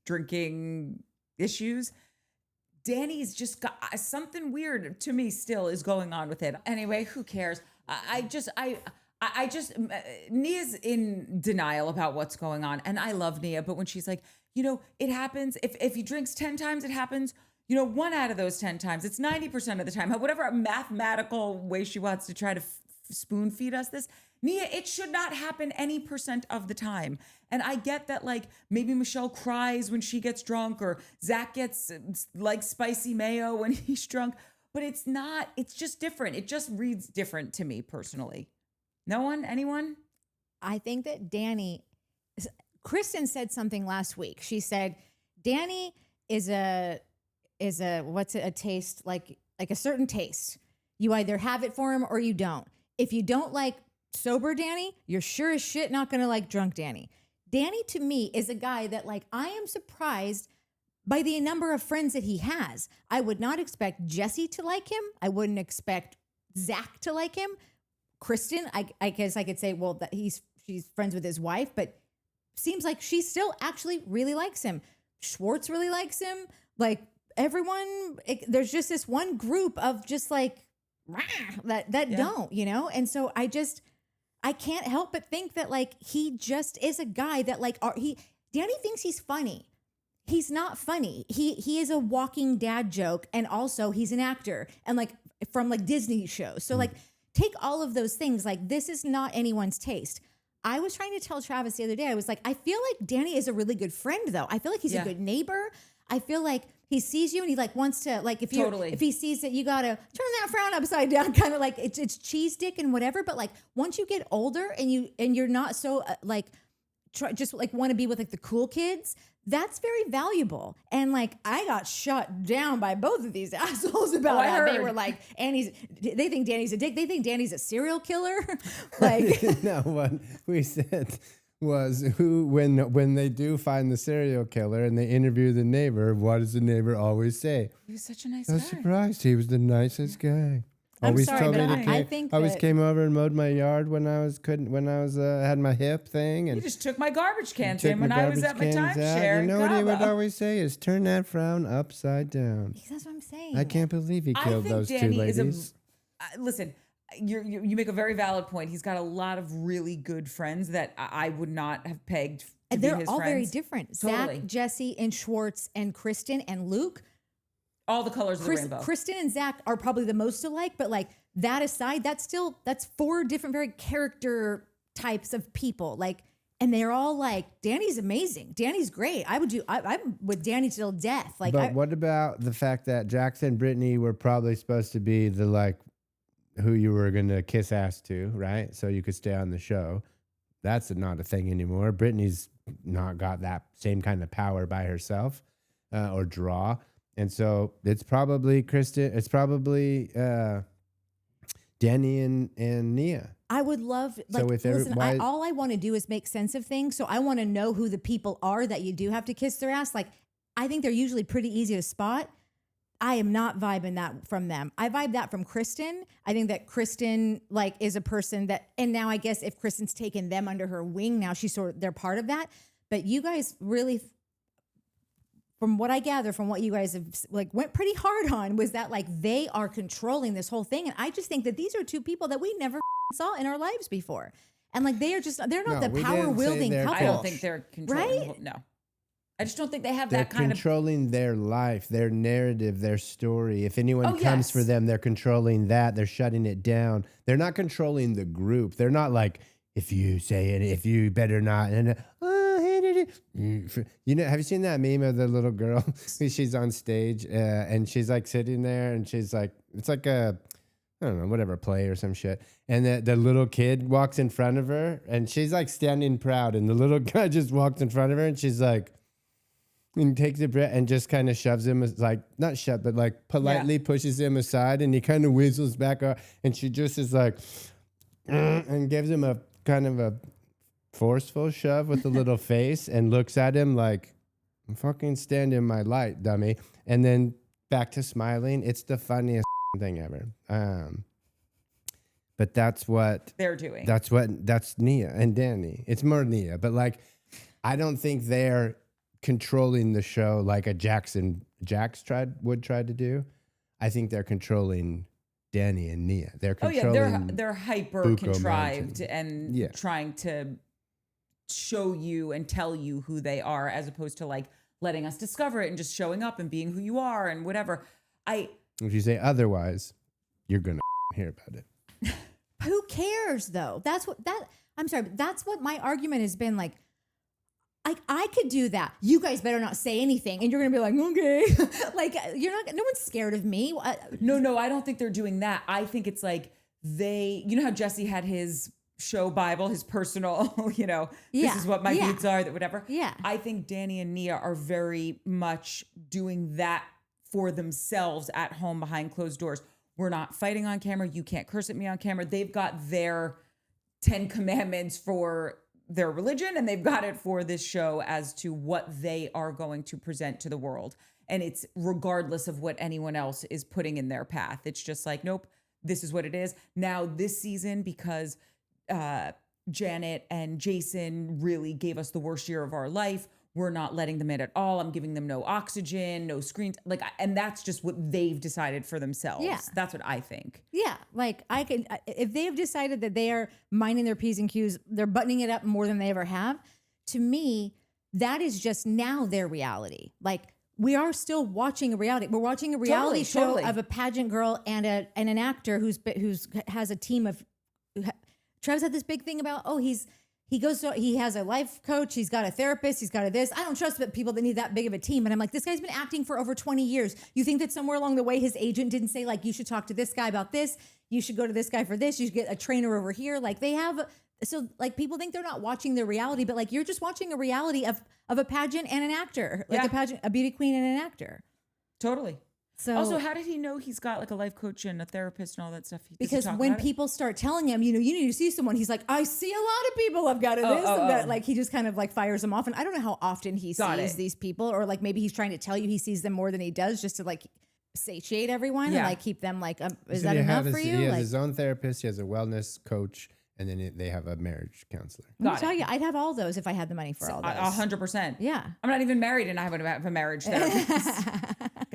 drinking issues. Danny's just got something weird to me still is going on with it. Anyway, who cares? I just Nia's in denial about what's going on. And I love Nia, but when she's like, it happens. If he drinks 10 times, it happens. 1 out of those 10 times, it's 90% of the time, whatever mathematical way she wants to try to spoon feed us this, Nia, it should not happen any percent of the time. And I get that, like, maybe Michelle cries when she gets drunk or Zack gets like spicy mayo when he's drunk, but it's just different. It just reads different to me personally. No one? Anyone? I think that Kristen said something last week. She said, Danny is a taste, like a certain taste. You either have it for him or you don't. If you don't like sober Danny, you're sure as shit not going to like drunk Danny. Danny to me is a guy that like, I am surprised by the number of friends that he has. I would not expect Jesse to like him. I wouldn't expect Zack to like him. Kristen, I guess I could say, well, that she's friends with his wife, but seems like she still actually really likes him. Schwartz really likes him. Like, everyone, there's just this one group of just like that don't, and so I can't help but think that like he just is a guy that like Danny thinks he's funny. He's not funny. He is a walking dad joke, and also he's an actor and like from like Disney shows. So like take all of those things. Like this is not anyone's taste. I was trying to tell Travis the other day. I was like, I feel like Danny is a really good friend though. I feel like he's a good neighbor. I feel like he sees you and he like wants to like if he sees that you gotta turn that frown upside down, kind of like it's cheese dick and whatever. But like once you get older and you're not so just like want to be with like the cool kids, that's very valuable. And like I got shut down by both of these assholes about how they were like, they think Danny's a dick. They think Danny's a serial killer. Like no, what we said was when they do find the serial killer and they interview the neighbor, what does the neighbor always say? He was such a nice guy. I was surprised. He was the nicest guy. Always sorry, told me I think always came over and mowed my yard when I had my hip thing. And he just took my garbage cans in when I was at my timeshare. You know what he would always say is turn that frown upside down. That's what I'm saying. I can't believe he killed those two ladies. Listen, you make a very valid point. He's got a lot of really good friends that I would not have pegged to and be they're his all friends. very different. Totally. Zack, Jesse, and Schwartz, and Kristen and Luke. All the colors of the rainbow. Kristen and Zack are probably the most alike, but like that aside, that's 4 different very character types of people. Like, and they're all like, Danny's amazing. Danny's great. I'm with Danny till death. Like, but what about the fact that Jackson and Brittany were probably supposed to be the like who you were gonna kiss ass to, right? So you could stay on the show. That's not a thing anymore. Brittany's not got that same kind of power by herself or draw, and so it's probably Kristen. It's probably Danny and Nia. I would love, like, So listen, all I want to do is make sense of things. So I want to know who the people are that you do have to kiss their ass. Like, I think they're usually pretty easy to spot. I am not vibing that from them. I vibe that from Kristen. I think that Kristen, like, is a person that, and now I guess if Kristen's taken them under her wing, now they're part of that. But you guys really, from what I gather, from what you guys have like went pretty hard on, was that like they are controlling this whole thing. And I just think that these are 2 people that we never saw in our lives before. And like they're not the power wielding couple. I don't think they're controlling. Right? No. I just don't think they have They're that kind of controlling their life, their narrative, their story. If anyone comes for them, they're controlling that. They're shutting it down. They're not controlling the group. They're not like, if you say it, if you better not. And you know, have you seen that meme of the little girl? She's on stage and she's like sitting there and she's like, it's like a, I don't know, whatever, play or some shit. And the little kid walks in front of her and she's like standing proud. And the little guy just walks in front of her and she's like, and takes a breath and just kind of shoves him, like, not shove, but like politely pushes him aside. And he kind of whistles back up. And she just is like, and gives him a kind of a forceful shove with a little face and looks at him like, fucking stand in my light, dummy. And then back to smiling. It's the funniest thing ever. But that's what they're doing. That's Nia and Danny. It's more Nia, but like, I don't think they're controlling the show like a Jax would try to do. I think they're controlling Danny and Nia. They're controlling. They're hyper Bucco contrived Mountain. and trying to show you and tell you who they are, as opposed to like letting us discover it and just showing up and being who you are and whatever. If you say otherwise, you're gonna hear about it. Who cares though? I'm sorry, but that's what my argument has been. Like, I could do that. You guys better not say anything. And you're going to be like, okay. Like, no one's scared of me. No, I don't think they're doing that. I think it's like you know how Jesse had his show Bible, his personal, this is what my beats are, that whatever. Yeah. I think Danny and Nia are very much doing that for themselves at home behind closed doors. We're not fighting on camera. You can't curse at me on camera. They've got their 10 commandments for their religion, and they've got it for this show as to what they are going to present to the world. And it's regardless of what anyone else is putting in their path. It's just like, nope, this is what it is. Now this season, because Janet and Jason really gave us the worst year of our life, we're not letting them in at all. I'm giving them no oxygen, no screens. Like, and that's just what they've decided for themselves. Yeah. That's what I think. Yeah. Like, if they have decided that they are minding their P's and Q's, they're buttoning it up more than they ever have. To me, that is just now their reality. Like, we are still watching a reality. We're watching a reality show of a pageant girl and an actor who's has a team of. Trev's had this big thing about, he has a life coach, he's got a therapist, he's got this. I don't trust people that need that big of a team. And I'm like, this guy's been acting for over 20 years. You think that somewhere along the way, his agent didn't say, like, you should talk to this guy about this. You should go to this guy for this. You should get a trainer over here. Like, they have, so like, people think they're not watching the reality, but like, you're just watching a reality of a pageant and an actor, like a beauty queen and an actor. Totally. So also, how did he know he's got like a life coach and a therapist and all that stuff? Because when people start telling him, you need to see someone, he's like, I see a lot of people. I've got this. Like, he just kind of like fires them off. And I don't know how often he sees these people, or like maybe he's trying to tell you he sees them more than he does, just to like satiate everyone and like keep them like, is that enough for you? He has like, his own therapist. He has a wellness coach. And then they have a marriage counselor. Let me tell you, I'd have all those if I had the money for all those. 100%. Yeah. I'm not even married and I have a marriage therapist.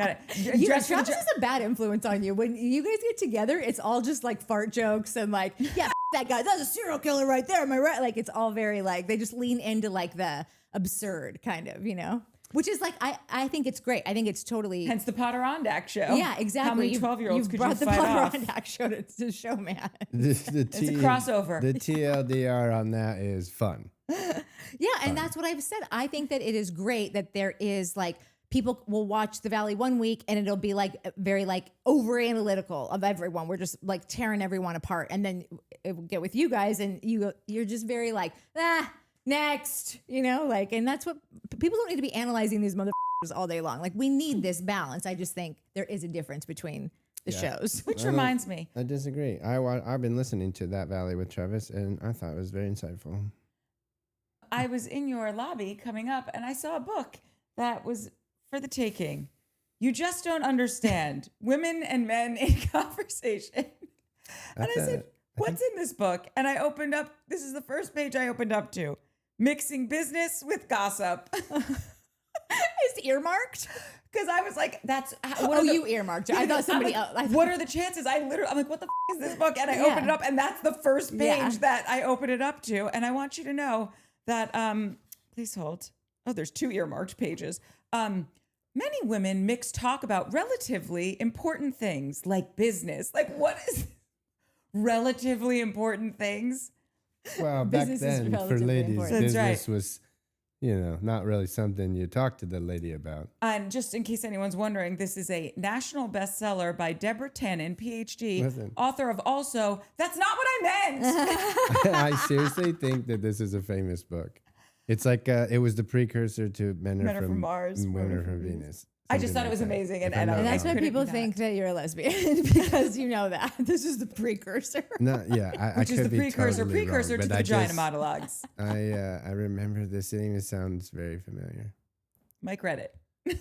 Got it. Travis is a bad influence on you. When you guys get together, it's all just like fart jokes and like, yeah, that guy, that's a serial killer right there. Am I right? Like, it's all very like, they just lean into like the absurd kind of, you know? Which is like, I think it's great. I think it's totally. Hence the Potterondak show. Yeah, exactly. How many 12-year-olds could you fight off? You brought the Potterondak show to Showmance. It's a crossover. The TLDR on that is fun. Yeah, and that's what I've said. I think that it is great that there is like, people will watch The Valley one week and it'll be like very like over analytical of everyone. We're just like tearing everyone apart. And then it will get with you guys and you're just very like, next, you know, like, and that's what people don't need to be analyzing these motherfuckers all day long. Like, we need this balance. I just think there is a difference between the shows. Which reminds me. I disagree. I've been listening to That Valley with Travis and I thought it was very insightful. I was in your lobby coming up and I saw a book that was for the taking. You just don't understand women and men in conversation. And I said, what's in this book? And I opened up, this is the first page I opened up to. Mixing business with gossip. It's earmarked? Because I was like, you earmarked it. I thought somebody else. What are the chances? I'm like, what the is this book? And I opened it up and that's the first page that I opened it up to. And I want you to know that, please hold. Oh, there's 2 earmarked pages. Many women mix talk about relatively important things like business. Like, what is relatively important things? Well, back then for ladies, business was, not really something you talk to the lady about. And just in case anyone's wondering, this is a national bestseller by Deborah Tannen, PhD, author of Also, That's Not What I Meant. I seriously think that this is a famous book. It's like it was the precursor to Men Are From Mars, Women Are From Venus. I just thought it was amazing. And that's why people think that you're a lesbian because you know that. This is the precursor. No, yeah. Which is the precursor totally wrong, to the vagina monologues. I remember this thing. It sounds very familiar. Mike read it.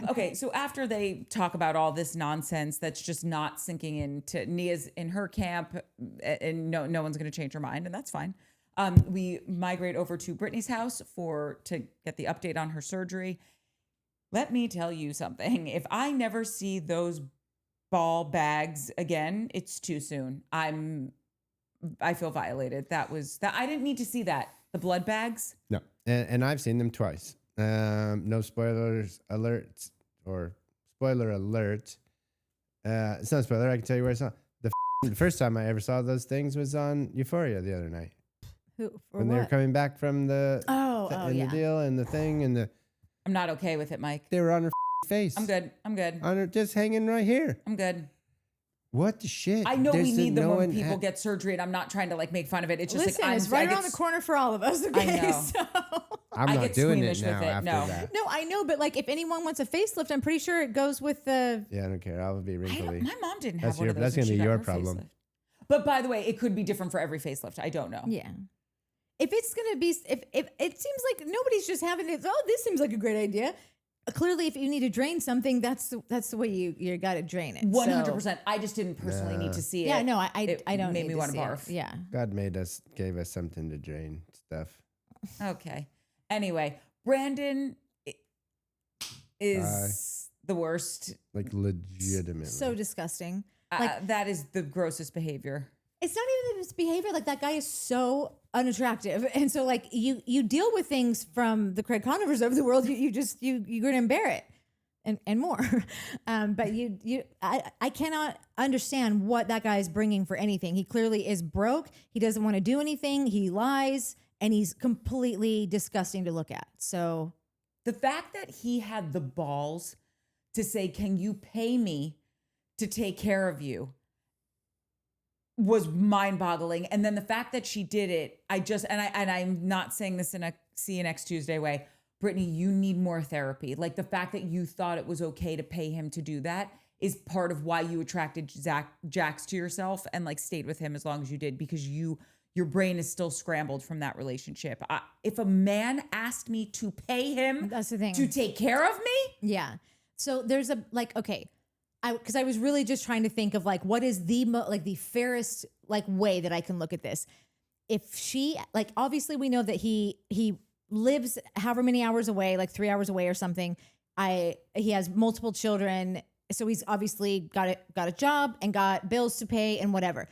Okay, so after they talk about all this nonsense that's just not sinking into Nia's in her camp and no one's going to change her mind, and that's fine. We migrate over to Brittany's house to get the update on her surgery. Let me tell you something. If I never see those ball bags again, it's too soon. I feel violated. I didn't need to see that. The blood bags. No, and I've seen them twice. No spoilers alerts or spoiler alert. It's not a spoiler. I can tell you where I saw the first time I ever saw those things was on Euphoria the other night. When they were coming back from the deal and the thing and the. I'm not okay with it, Mike. They were on her face. I'm good. On her, just hanging right here. I'm good. What the shit? I know we need them when people get surgery, and I'm not trying to like make fun of it. It's just it's right around the corner for all of us. Okay, I know. So. I'm not doing it now after that. No, I know, but like if anyone wants a facelift, I'm pretty sure it goes with the. Yeah, I don't care. I'll be wrinkly. My mom didn't have one of those. That's gonna be your problem. Facelift. But by the way, it could be different for every facelift. I don't know. Yeah. If it's gonna be, if it seems like nobody's just having it. Oh, this seems like a great idea. Clearly, if you need to drain something, that's the way you got to drain it. 100%. I just didn't personally need to see it. Yeah, no, I don't. Made me want to barf. Yeah. God gave us something to drain stuff. Okay. Anyway, Brandon is the worst. Like legitimately. So disgusting. That is the grossest behavior. It's not even his behavior. Like that guy is so unattractive, and so like you deal with things from the Craig Conovers of the world. You grin and bear it, and more. But I cannot understand what that guy is bringing for anything. He clearly is broke. He doesn't want to do anything. He lies, and he's completely disgusting to look at. So the fact that he had the balls to say, "Can you pay me to take care of you?" was mind-boggling. And then the fact that she did it, I'm not saying this in a see you next Tuesday way, Brittany, you need more therapy. Like the fact that you thought it was okay to pay him to do that is part of why you attracted Jax to yourself and like stayed with him as long as you did, because your brain is still scrambled from that relationship. If a man asked me to pay him that's the thing. To take care of me. Yeah. So there's okay. Because I was really just trying to think of like what is the fairest like way that I can look at this. If she like obviously we know that he lives however many hours away, like 3 hours away or something. he has multiple children. So he's obviously got a job and got bills to pay and whatever.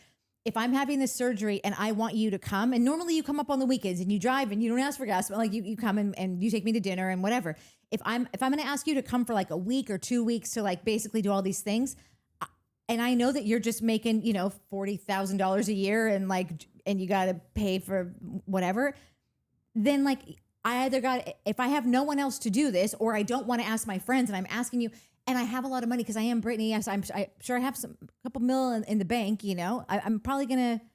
If I'm having this surgery and I want you to come, and normally you come up on the weekends and you drive and you don't ask for gas, but like you come and you take me to dinner and whatever. If I'm going to ask you to come for like a week or 2 weeks to like basically do all these things, and I know that you're just making, $40,000 a year and you got to pay for whatever, then like I either if I have no one else to do this, or I don't want to ask my friends and I'm asking you, and I have a lot of money because I am Brittany. Yes, I'm sure I have a couple mil in the bank, I'm probably going to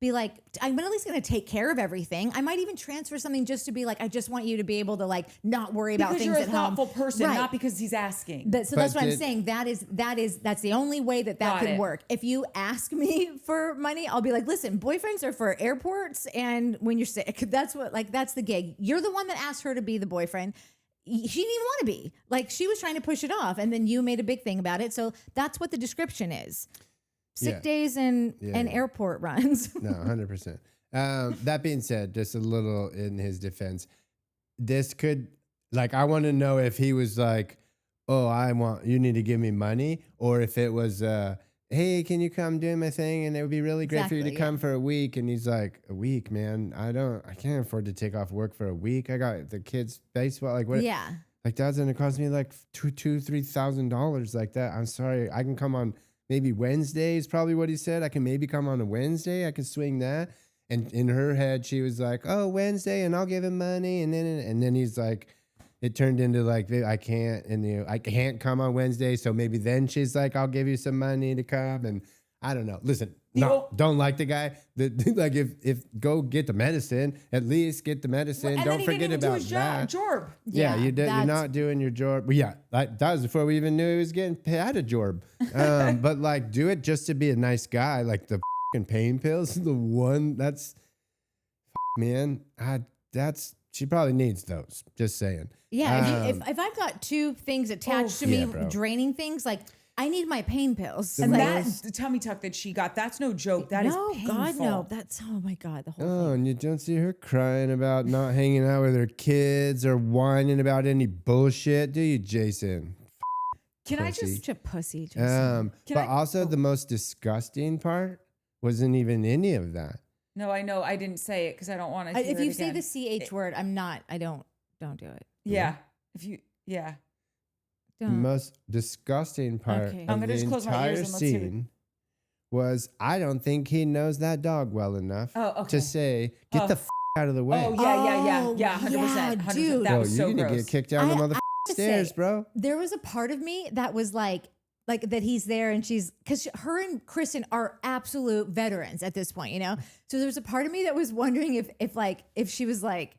be like, I'm at least going to take care of everything. I might even transfer something just to be like, I just want you to be able to like not worry about things at home. Because you're a thoughtful person, right. Not because he's asking. That's what I'm saying. That's the only way that could work. If you ask me for money, I'll be like, listen, boyfriends are for airports and when you're sick. That's the gig. You're the one that asked her to be the boyfriend. She didn't even want to be. Like, she was trying to push it off, and then you made a big thing about it. So that's what the description is. Sick days and airport runs. No, 100%. That being said, just a little in his defense, this could, I want to know if he was like, oh, you need to give me money, or if it was, hey, can you come do my thing? And it would be really great for you to come for a week. And he's like, a week, man. I can't afford to take off work for a week. I got the kids' baseball. Like, what? Yeah. Like, that's going to cost me like $3,000 like that. I'm sorry. I can come on maybe Wednesday is probably what he said. I can maybe come on a Wednesday. I can swing that. And in her head, she was like, oh, Wednesday, and I'll give him money. And then he's like, it turned into like, I can't come on Wednesday. So maybe then she's like, I'll give you some money to come. And I don't know. Listen, don't like the guy. Like if go get the medicine, at least get the medicine. Well, don't forget about that. Jorb. Yeah, you're not doing your jorb. Well, yeah, that was before we even knew he was getting paid a jorb. But like, do it just to be a nice guy. Like the fucking pain pills, the one that's, man, that's. She probably needs those. Just saying. Yeah, if I've got two things attached to me draining things, like I need my pain pills. And the tummy tuck that she got, that's no joke. That is painful. God, no. That's, oh my God, the whole thing. And you don't see her crying about not hanging out with her kids or whining about any bullshit, do you, Jason? Can I just such a pussy, Jason? The most disgusting part wasn't even any of that. No, I know. I didn't say it because I don't want to. If you say the CH word, I'm not. I don't do it. Yeah. The most disgusting part of the entire scene was I don't think he knows that dog well enough to say, get the f out of the way. Oh, yeah, 100%. Dude. That was so gross. You're going to get kicked down the motherfucking stairs, bro. There was a part of me that was like that he's there and because her and Kristen are absolute veterans at this point, So there was a part of me that was wondering if she was like,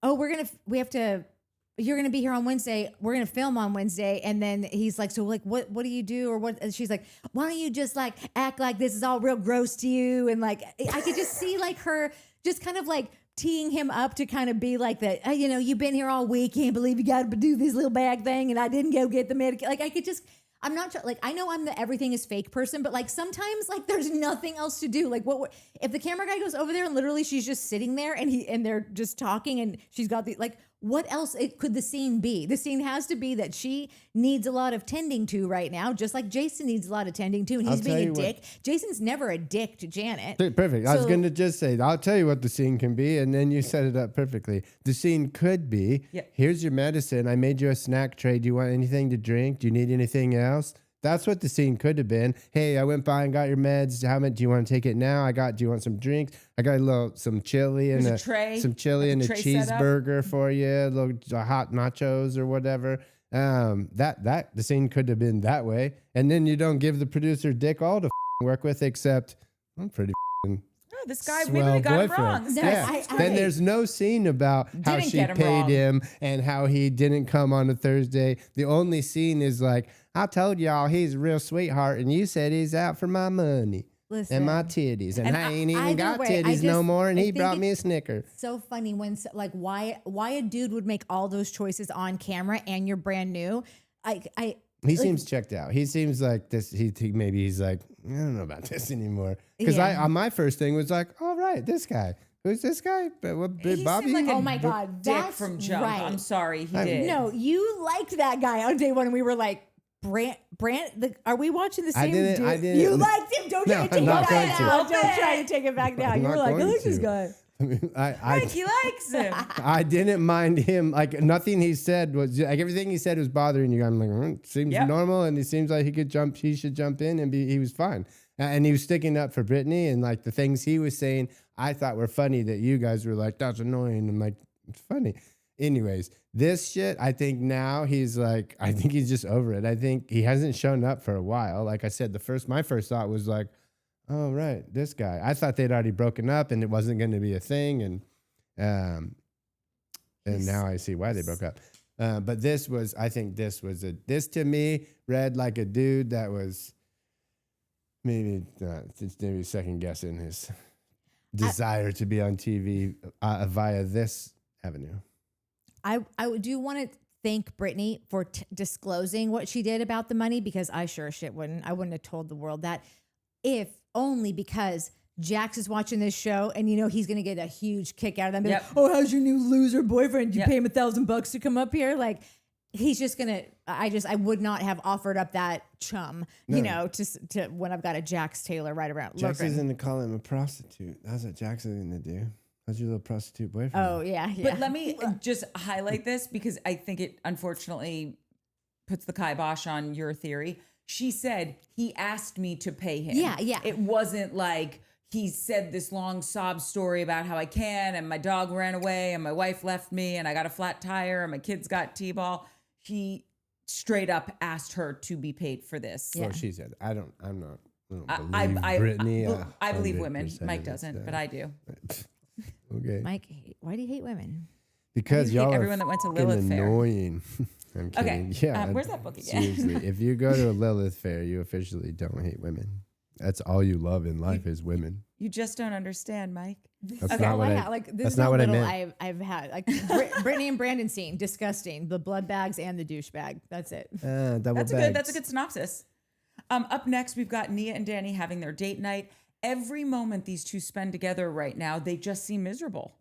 oh, you're going to be here on Wednesday. We're going to film on Wednesday. And then he's like, so like, what do you do? Or what? And she's like, why don't you just like act like this is all real gross to you? And like, I could just see like her just kind of like teeing him up to kind of be like that, you've been here all week. Can't believe you got to do this little bag thing. And I didn't go get the medication. Like I could just, I'm not like, I know I'm the everything is fake person, but like sometimes like there's nothing else to do. Like what if the camera guy goes over there and literally she's just sitting there and they're just talking and she's got what else could the scene be? The scene has to be that she needs a lot of tending to right now, just like Jason needs a lot of tending to, and he's being a dick. Jason's never a dick to Janet. Perfect. I was going to just say, I'll tell you what the scene can be, and then you set it up perfectly. The scene could be, here's your medicine. I made you a snack tray. Do you want anything to drink? Do you need anything else? That's what the scene could have been. Hey, I went by and got your meds. How much do you want to take it now? Do you want some drinks? I got some chili and a tray, some chili and a cheeseburger for you, a little hot nachos or whatever. The scene could have been that way. And then you don't give the producer dick all to work with, except I'm pretty this guy, maybe we got it wrong. Then there's no scene about how she paid him and how he didn't come on a Thursday. The only scene is like, I told y'all he's a real sweetheart, and you said he's out for my money and my titties, and I ain't even got titties no more, and he brought me a Snicker. So funny when like why a dude would make all those choices on camera and you're brand new. He seems checked out. He seems like this. Maybe he's like, I don't know about this anymore. Because my first thing was like, all right, this guy. Who's this guy? He Bobby? seemed like Oh my God, dick that's from jump. right. I'm sorry, he did. No, you liked that guy on day one, and we were like, are we watching the same dude? I didn't. You liked him. Don't try to take it back now. Don't try to take it back now. You were like, I like this guy. Like he likes him. I didn't mind him. Like nothing he said was like everything he said was bothering you. I'm like, seems normal, and it seems like he could jump. He should jump in and be. He was fine, and he was sticking up for Brittany, and like the things he was saying, I thought were funny that you guys were like, that's annoying. I'm like, it's funny. Anyways, this shit, I think now he's like, I think he's just over it. I think he hasn't shown up for a while. Like I said, my first thought was like, oh, right, this guy. I thought they'd already broken up and it wasn't going to be a thing. And now I see why they broke up. But this to me read like a dude that was maybe second guessing his desire to be on TV via this avenue. I do want to thank Brittany for disclosing what she did about the money, because I sure shit wouldn't. I wouldn't have told the world that, if only because Jax is watching this show and he's going to get a huge kick out of them. Like, oh, how's your new loser boyfriend? Did you pay him $1,000 to come up here? Like, he's just going to, I would not have offered up that chum, to when I've got a Jax Taylor right around. Jax is going to call him a prostitute. That's what Jax is going to do. How's your little prostitute boyfriend? Oh, yeah. But let me just highlight this because I think it unfortunately puts the kibosh on your theory. She said, he asked me to pay him. Yeah. It wasn't like he said this long sob story about how I can, and my dog ran away, and my wife left me, and I got a flat tire, and my kids got T-ball. He straight up asked her to be paid for this. Well, she said, I don't believe Brittany. I believe women. Mike doesn't, but I do. Okay. Mike, why do you hate women? Because y'all are everyone that went to Lilith Fair. Annoying. I'm kidding. Okay. Yeah. Where's that book again? Seriously, if you go to a Lilith Fair, you officially don't hate women. That's all you love in life is women. You just don't understand, Mike. That's not what I like. This that's is not how what I little meant. I've had. Like Brittany and Brandon scene, disgusting. The blood bags and the douchebag. That's it. That's a good synopsis. Up next, we've got Nia and Danny having their date night. Every moment these two spend together right now, they just seem miserable.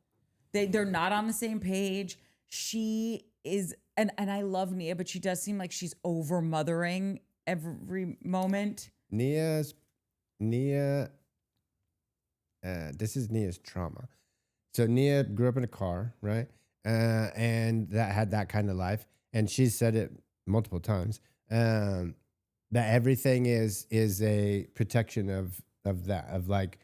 They're not on the same page. She is, and I love Nia, but she does seem like she's over mothering every moment. This is Nia's trauma. So Nia grew up in a car, right? And that had that kind of life. And she's said it multiple times, that everything is a protection of that, of like,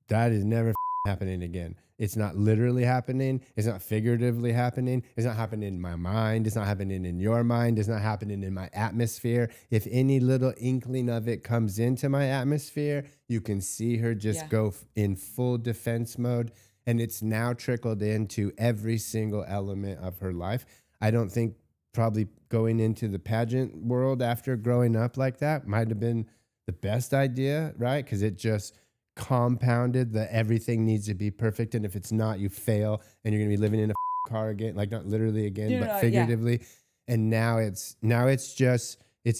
that is never happening again. It's not literally happening. It's not figuratively happening. It's not happening in my mind. It's not happening in your mind. It's not happening in my atmosphere. If any little inkling of it comes into my atmosphere, you can see her just go in full defense mode. And it's now trickled into every single element of her life. I don't think probably going into the pageant world after growing up like that might have been the best idea, right? Because it just compounded that everything needs to be perfect, and if it's not, you fail, and you're gonna be living in a car again, like not literally again, but figuratively. And now it's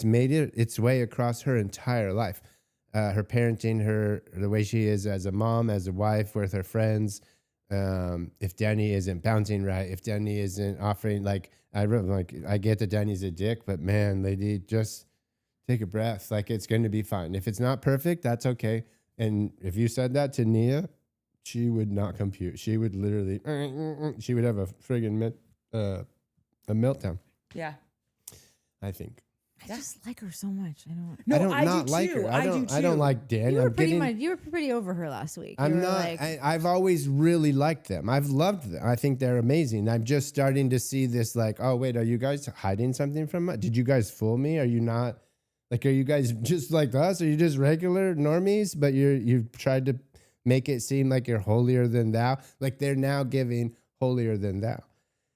made its way across her entire life, her parenting, the way she is as a mom, as a wife, with her friends. If Danny isn't bouncing right, if Danny isn't offering, I get that Danny's a dick, but man, lady, just take a breath. Like, it's going to be fine. If it's not perfect, that's okay. And if you said that to Nia, she would not compute. She would literally, she would have a friggin' a meltdown. Yeah. I think. I just like her so much. I don't like her. I don't like Dan. You were pretty over her last week. I've always really liked them. I've loved them. I think they're amazing. I'm just starting to see this oh, wait, are you guys hiding something from us? Did you guys fool me? Are you not? Are you guys just like us? Are you just regular normies? But you've tried to make it seem like you're holier than thou. Like, they're now giving holier than thou.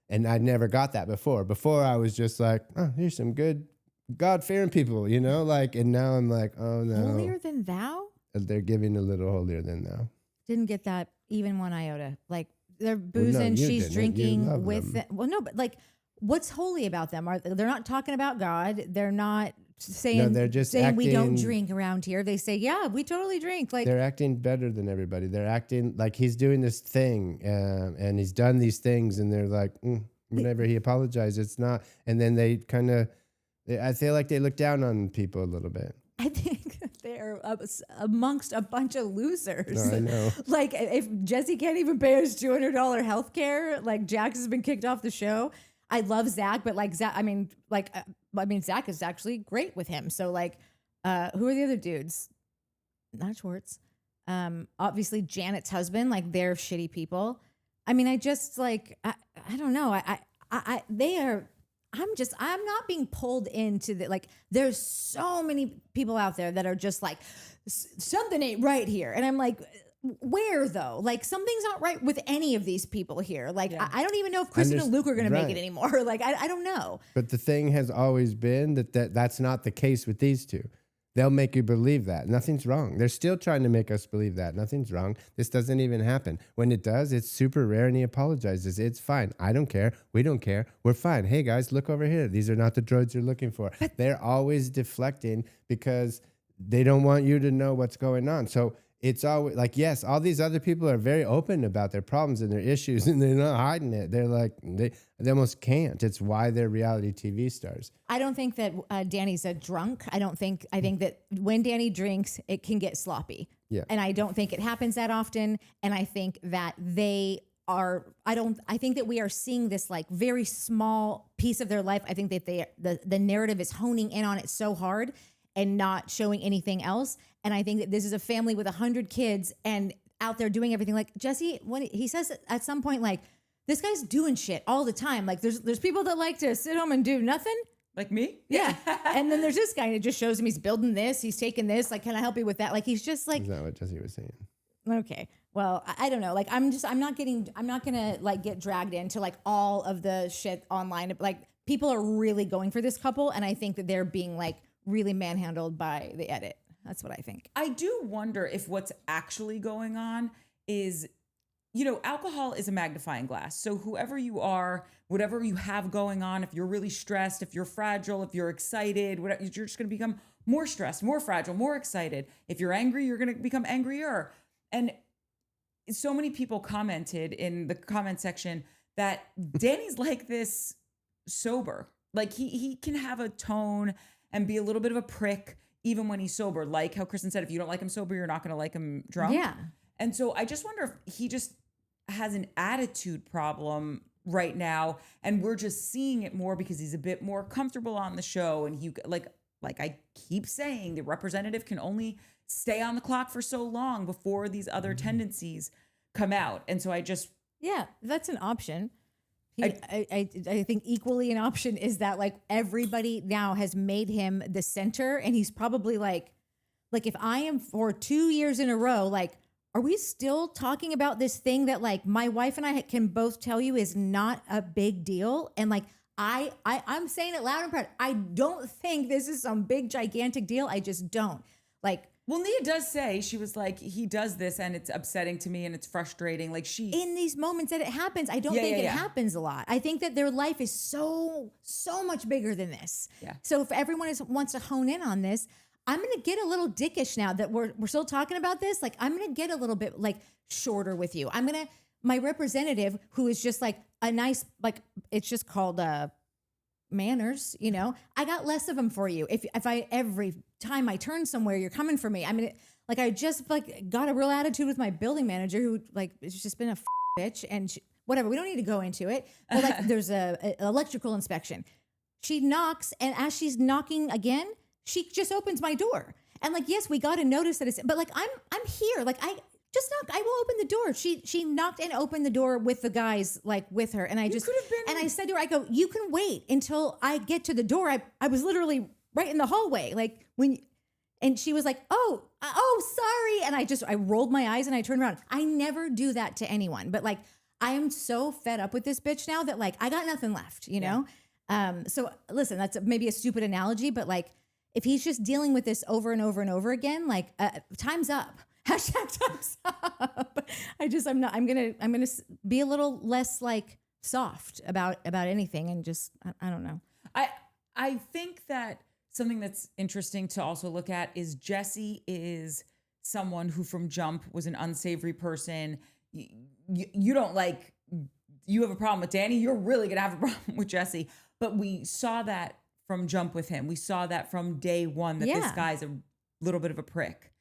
And I never got that before. Before I was just like, oh, here's some good God-fearing people, and now I'm like, oh no. Holier than thou? They're giving a little holier than thou. Didn't get that even 1 iota. Like, they're boozing, she's drinking with them. Well, no, but what's holy about them? They're not talking about God. They're not saying they're just we don't acting- drink around here. They say, yeah, we totally drink. Like they're acting better than everybody. They're acting like he's doing this thing, and he's done these things, and they're like, whenever he apologizes, it's not. And then they kind of, I feel like they look down on people a little bit. I think they're amongst a bunch of losers. No, I know. Like if Jesse can't even pay his $200 health care, like Jax has been kicked off the show. I love Zack, but like Zack, Zack is actually great with him. So like, who are the other dudes? Not Schwartz. Obviously Janet's husband, like they're shitty people. I mean, I just like, I don't know. I'm not being pulled into the, like, there's so many people out there that are just like, something ain't right here. And I'm like, where though? Like something's not right with any of these people here. Like, I don't even know if Kristen and Luke are going to make it anymore. Like, I don't know. But the thing has always been that's not the case with these two. They'll make you believe that. Nothing's wrong. They're still trying to make us believe that. Nothing's wrong. This doesn't even happen. When it does, it's super rare and he apologizes. It's fine. I don't care. We don't care. We're fine. Hey, guys, look over here. These are not the droids you're looking for. But they're always deflecting because they don't want you to know what's going on. So it's always like, yes, all these other people are very open about their problems and their issues, and they're not hiding it. They're like, they almost can't. It's why they're reality TV stars. I don't think that Danny's a drunk. I think that when Danny drinks, it can get sloppy. Yeah. And I don't think it happens that often. And I think that I think that we are seeing this like very small piece of their life. I think that the narrative is honing in on it so hard and not showing anything else. And I think that this is a family with 100 kids and out there doing everything. Like Jesse, when he says at some point, like, this guy's doing shit all the time. Like there's people that like to sit home and do nothing. Like me? Yeah. And then there's this guy and it just shows him he's building this, he's taking this. Like, can I help you with that? Like, he's just like. Is that what Jesse was saying? Okay. Well, I don't know. Like, I'm not gonna like get dragged into like all of the shit online. Like, people are really going for this couple. And I think that they're being like really manhandled by the edit. That's what I think. I do wonder if what's actually going on is, alcohol is a magnifying glass. So whoever you are, whatever you have going on, if you're really stressed, if you're fragile, if you're excited, whatever, you're just going to become more stressed, more fragile, more excited. If you're angry, you're going to become angrier. And so many people commented in the comment section that Danny's like this sober. Like he can have a tone and be a little bit of a prick even when he's sober. Like how Kristen said, if you don't like him sober, you're not going to like him drunk. Yeah. And so I just wonder if he just has an attitude problem right now, and we're just seeing it more because he's a bit more comfortable on the show. And he like I keep saying, the representative can only stay on the clock for so long before these other tendencies come out. And so that's an option. I think equally an option is that like everybody now has made him the center, and he's probably like if I am for 2 years in a row, like, are we still talking about this thing that like my wife and I can both tell you is not a big deal? And like, I'm saying it loud and proud. I don't think this is some big gigantic deal. I just don't. Like, well, Nia does say, she was like, he does this and it's upsetting to me and it's frustrating. Like in these moments that it happens, I don't think it happens a lot. I think that their life is so much bigger than this. Yeah. So if everyone wants to hone in on this, I'm going to get a little dickish now that we're still talking about this. Like, I'm going to get a little bit like shorter with you. My representative, who is just like a nice, like, it's just called manners, I got less of them for you. If every time I turn somewhere, you're coming for me. I mean, I just like got a real attitude with my building manager who like, it's just been a bitch and whatever. We don't need to go into it. But like there's a electrical inspection. She knocks, and as she's knocking again, she just opens my door. And like, yes, we got to notice that but like, I'm here. Like, I just knock. I will open the door. She knocked and opened the door with the guys, like with her. And I I said to her, I go, you can wait until I get to the door. I was literally right in the hallway. Like and she was like, oh, sorry. And I rolled my eyes and I turned around. I never do that to anyone. But like, I am so fed up with this bitch now that like, I got nothing left, know? So listen, that's maybe a stupid analogy, but like, if he's just dealing with this over and over and over again, like time's up. Hashtag time's up. I'm gonna be a little less like soft about anything, and just I don't know. I think that something that's interesting to also look at is Jesse is someone who from jump was an unsavory person. You don't like, you have a problem with Danny, you're really gonna have a problem with Jesse. But we saw that from jump with him. We saw that from day one that this guy's a little bit of a prick.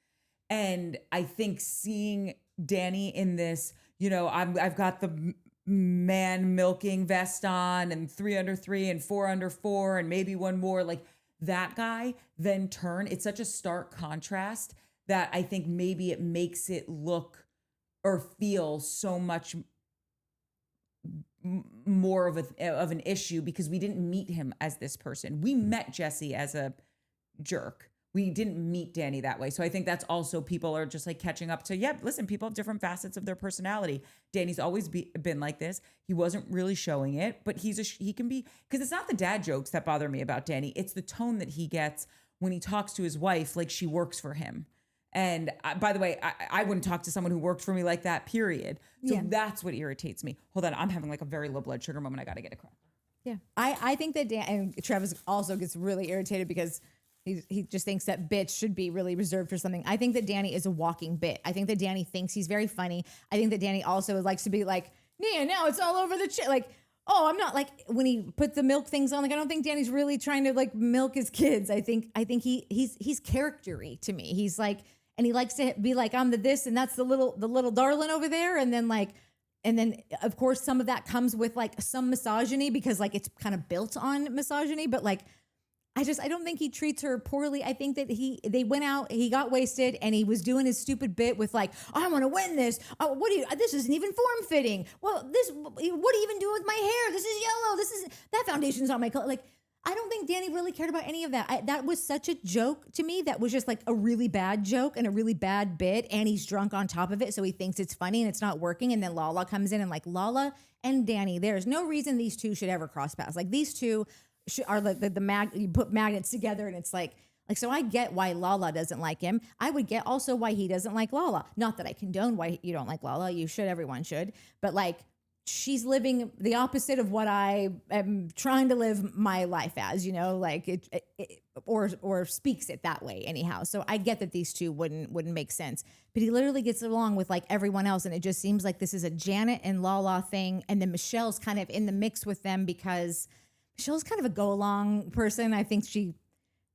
And I think seeing Danny in this, you know, I've got the man milking vest on and 3 under 3 and 4 under 4 and maybe one more, like that guy then turn. It's such a stark contrast that I think maybe it makes it look or feel so much more of an issue because we didn't meet him as this person. We met Jesse as a jerk. We didn't meet Danny that way. So I think that's also people are just like catching up to, listen, people have different facets of their personality. Danny's always been like this. He wasn't really showing it, but he can be, because it's not the dad jokes that bother me about Danny. It's the tone that he gets when he talks to his wife like she works for him. And by the way, I wouldn't talk to someone who worked for me like that, period. So that's what irritates me. Hold on, I'm having like a very low blood sugar moment. I got to get a crack. Yeah. I think that and Travis also gets really irritated because he just thinks that bitch should be really reserved for something. I think that Danny is a walking bit. I think that Danny thinks he's very funny. I think that Danny also likes to be like, Nia, now it's all over the like, oh, I'm not like when he put the milk things on. Like, I don't think Danny's really trying to like milk his kids. I think he's character-y to me. He's like, and he likes to be like, I'm the this and that's the little darling over there. And then of course some of that comes with like some misogyny because like it's kind of built on misogyny, but like, I don't think he treats her poorly. I think that they went out, he got wasted and he was doing his stupid bit with like, I want to win this. Oh, this isn't even form fitting. Well, what do you even do with my hair? This is yellow. That foundation's not my color. Like, I don't think Danny really cared about any of that. That was such a joke to me. That was just like a really bad joke and a really bad bit. And he's drunk on top of it. So he thinks it's funny and it's not working. And then Lala comes in and like Lala and Danny, there's no reason these two should ever cross paths. Like these two are the you put magnets together and it's like, so I get why Lala doesn't like him. I would get also why he doesn't like Lala. Not that I condone why you don't like Lala. You should, everyone should. But like, she's living the opposite of what I am trying to live my life as, you know, like or speaks it that way anyhow. So I get that these two wouldn't make sense, but he literally gets along with like everyone else. And it just seems like this is a Janet and Lala thing. And then Michelle's kind of in the mix with them because Michelle's kind of a go along person. I think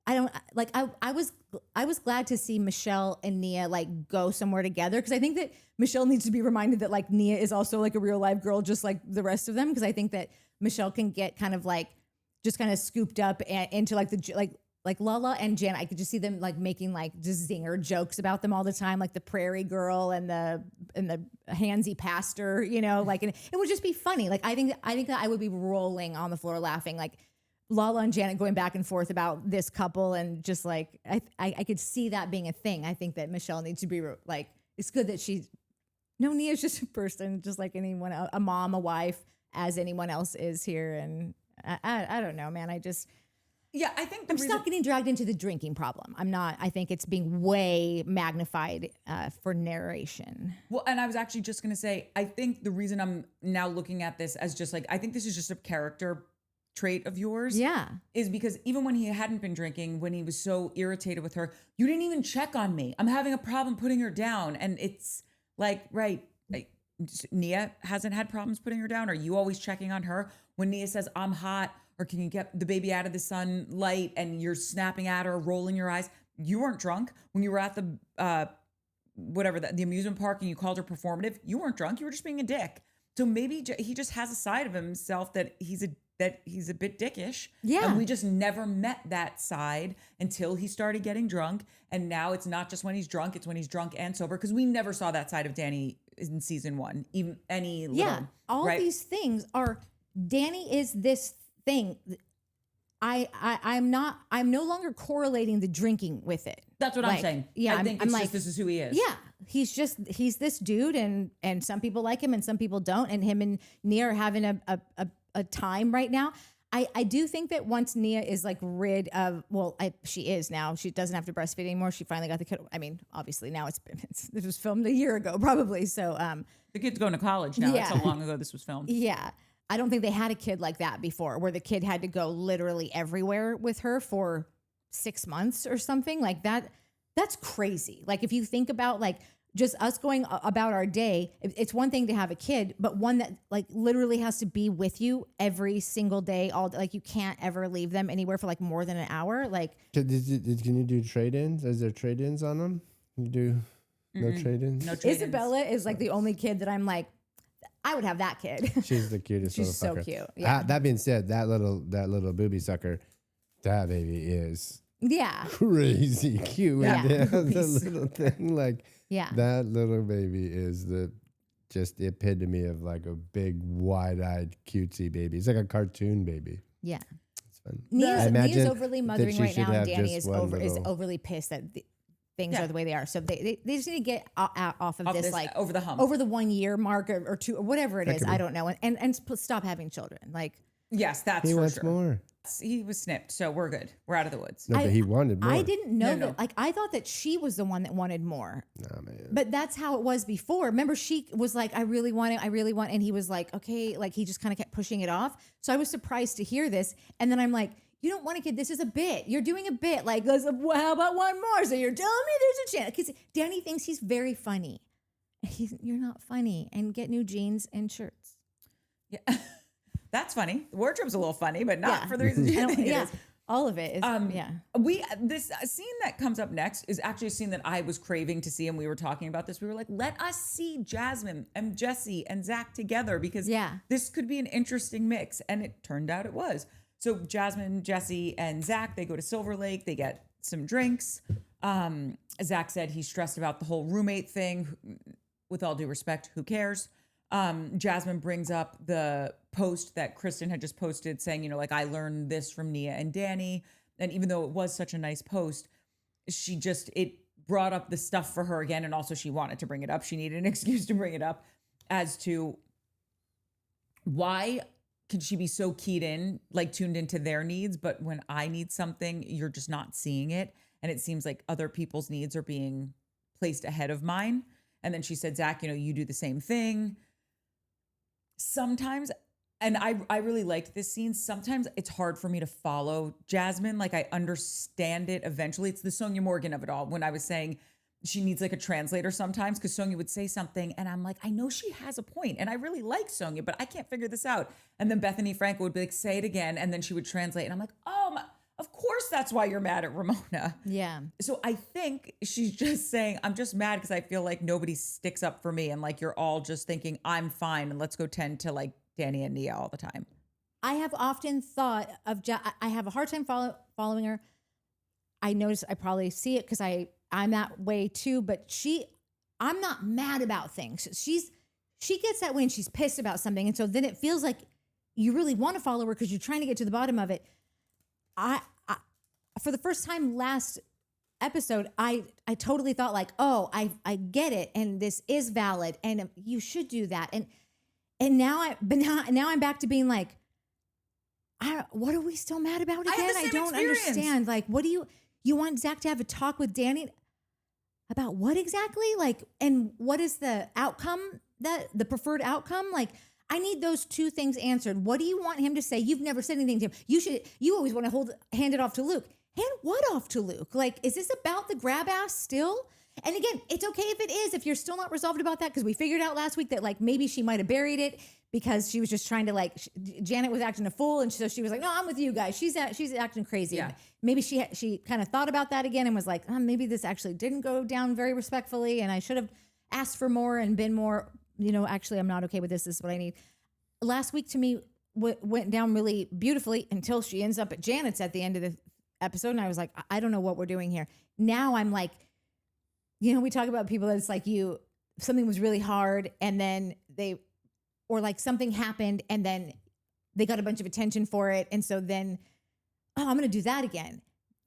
I was glad to see Michelle and Nia like go somewhere together because I think that Michelle needs to be reminded that like Nia is also like a real life girl just like the rest of them because I think that Michelle can get kind of like just kind of scooped up into like like Lala and Jan. I could just see them like making like just zinger jokes about them all the time, like the prairie girl and the handsy pastor, you know, like, and it would just be funny. Like I think that I would be rolling on the floor laughing, like Lala and Janet going back and forth about this couple, and just like I could see that being a thing. I think that Michelle needs to be like, it's good that Nia's just a person, just like anyone, a mom, a wife, as anyone else is here. And I don't know, man. I think I'm not getting dragged into the drinking problem. I'm not. I think it's being way magnified for narration. Well, and I was actually just going to say, I think the reason I'm now looking at this as just like, I think this is just a character trait of yours. Yeah. Is because even when he hadn't been drinking, when he was so irritated with her, you didn't even check on me. I'm having a problem putting her down. And it's like, right, Nia hasn't had problems putting her down. Are you always checking on her? When Nia says, I'm hot, or can you get the baby out of the sunlight, and you're snapping at her, rolling your eyes. You weren't drunk when you were at the the amusement park and you called her performative. You weren't drunk. You were just being a dick. So maybe he just has a side of himself that he's a bit dickish. Yeah. And we just never met that side until he started getting drunk. And now it's not just when he's drunk, it's when he's drunk and sober. Because we never saw that side of Danny in season 1, even any little. Yeah. All right? These things are, Danny is this thing. I'm no longer correlating the drinking with it. That's what I'm saying. Yeah. I think it's just this is who he is. Yeah. He's this dude, and some people like him and some people don't. And him and Nia are having a time right now. I do think that once Nia is like rid of, she is now. She doesn't have to breastfeed anymore. She finally got the kid. I mean, obviously now this was filmed a year ago, probably. So the kid's going to college now. Yeah. That's how long ago this was filmed. Yeah. I don't think they had a kid like that before, where the kid had to go literally everywhere with her for 6 months or something like that. That's crazy. Like if you think about like just us going about our day, it's one thing to have a kid, but one that like literally has to be with you every single day. Like you can't ever leave them anywhere for like more than an hour. Like, can you do trade-ins? Is there trade-ins on them? You do no trade-ins? No trade-ins. Isabella is like the only kid that I'm like, I would have that kid. She's the cutest She's little fucker. so cute. Yeah. That being said, that little booby sucker, that baby is crazy cute. Yeah. The little thing, like that little baby is just the epitome of like a big wide-eyed cutesy baby. It's like a cartoon baby. Yeah. It's fun. Nia's overly mothering right now, and Danny is little... overly pissed that things are the way they are. So they just need to get off of this like over the hump, over the 1 year mark or two or whatever it is. I don't know, and stop having children. Like yes, that's he for wants sure. More. He was snipped, so we're good. We're out of the woods. No, but he wanted more. I didn't know that. Like I thought that she was the one that wanted more. Nah, man. But that's how it was before. Remember, she was like, I really want it. And he was like, okay. Like he just kind of kept pushing it off. So I was surprised to hear this. And then I'm like, you don't want a kid. This is a bit. You're doing a bit. Like, well, how about one more? So you're telling me there's a chance. Because Danny thinks he's very funny. You're not funny. And get new jeans and shirts. Yeah. That's funny. The wardrobe's a little funny, but not for the reasons you think it is. All of it is, This scene that comes up next is actually a scene that I was craving to see, and we were talking about this. We were like, let us see Jasmine and Jesse and Zack together because this could be an interesting mix. And it turned out it was. So Jasmine, Jesse, and Zack, they go to Silver Lake. They get some drinks. Zack said he's stressed about the whole roommate thing. With all due respect, who cares? Jasmine brings up the post that Kristen had just posted saying, like I learned this from Nia and Danny. And even though it was such a nice post, it brought up the stuff for her again. And also she wanted to bring it up. She needed an excuse to bring it up as to why can she be so keyed in, like tuned into their needs. But when I need something, you're just not seeing it. And it seems like other people's needs are being placed ahead of mine. And then she said, Zack, you do the same thing. Sometimes, and I really liked this scene, sometimes it's hard for me to follow Jasmine. Like I understand it eventually. It's the Sonia Morgan of it all. When I was saying she needs like a translator sometimes because Sonia would say something and I'm like, I know she has a point and I really like Sonia, but I can't figure this out. And then Bethany Frankel would be like, say it again. And then she would translate. And I'm like, of course that's why you're mad at Ramona. Yeah. So I think she's just saying, I'm just mad because I feel like nobody sticks up for me. And like, you're all just thinking I'm fine. And let's go tend to like Danny and Nia all the time. I have often thought of, I have a hard time following her. I notice I probably see it because I'm that way too, but I'm not mad about things. She gets that way and she's pissed about something. And so then it feels like you really want to follow her because you're trying to get to the bottom of it. I for the first time last episode, I totally thought like, oh, I get it. And this is valid. And you should do that. And now I'm back to being like, what are we still mad about again? I don't understand. Like, what do you want Zack to have a talk with Danny about what exactly? Like, and what is the outcome, the preferred outcome? Like, I need those two things answered. What do you want him to say? You've never said anything to him. You always want to hand it off to Luke. Hand what off to Luke? Like, is this about the grab ass still? And again, it's okay if it is, if you're still not resolved about that, because we figured out last week that like maybe she might have buried it because she was just trying to like, Janet was acting a fool. And so she was like, no, I'm with you guys. She's acting crazy. Yeah. Maybe she kind of thought about that again and was like, maybe this actually didn't go down very respectfully. And I should have asked for more and been more, actually, I'm not okay with this. This is what I need. Last week to me went down really beautifully until she ends up at Janet's at the end of the episode. And I was like, I don't know what we're doing here. Now I'm like, we talk about people that it's like something was really hard and then or like something happened and then they got a bunch of attention for it. And so then, I'm going to do that again.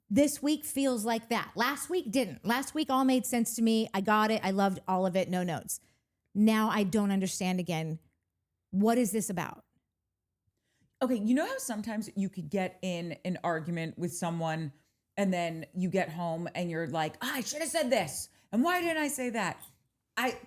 This week feels like that. Last week didn't. Last week all made sense to me. I got it. I loved all of it. No notes. Now I don't understand again. What is this about? Okay, you know how sometimes you could get in an argument with someone and then you get home and you're like, I should have said this. And why didn't I say that?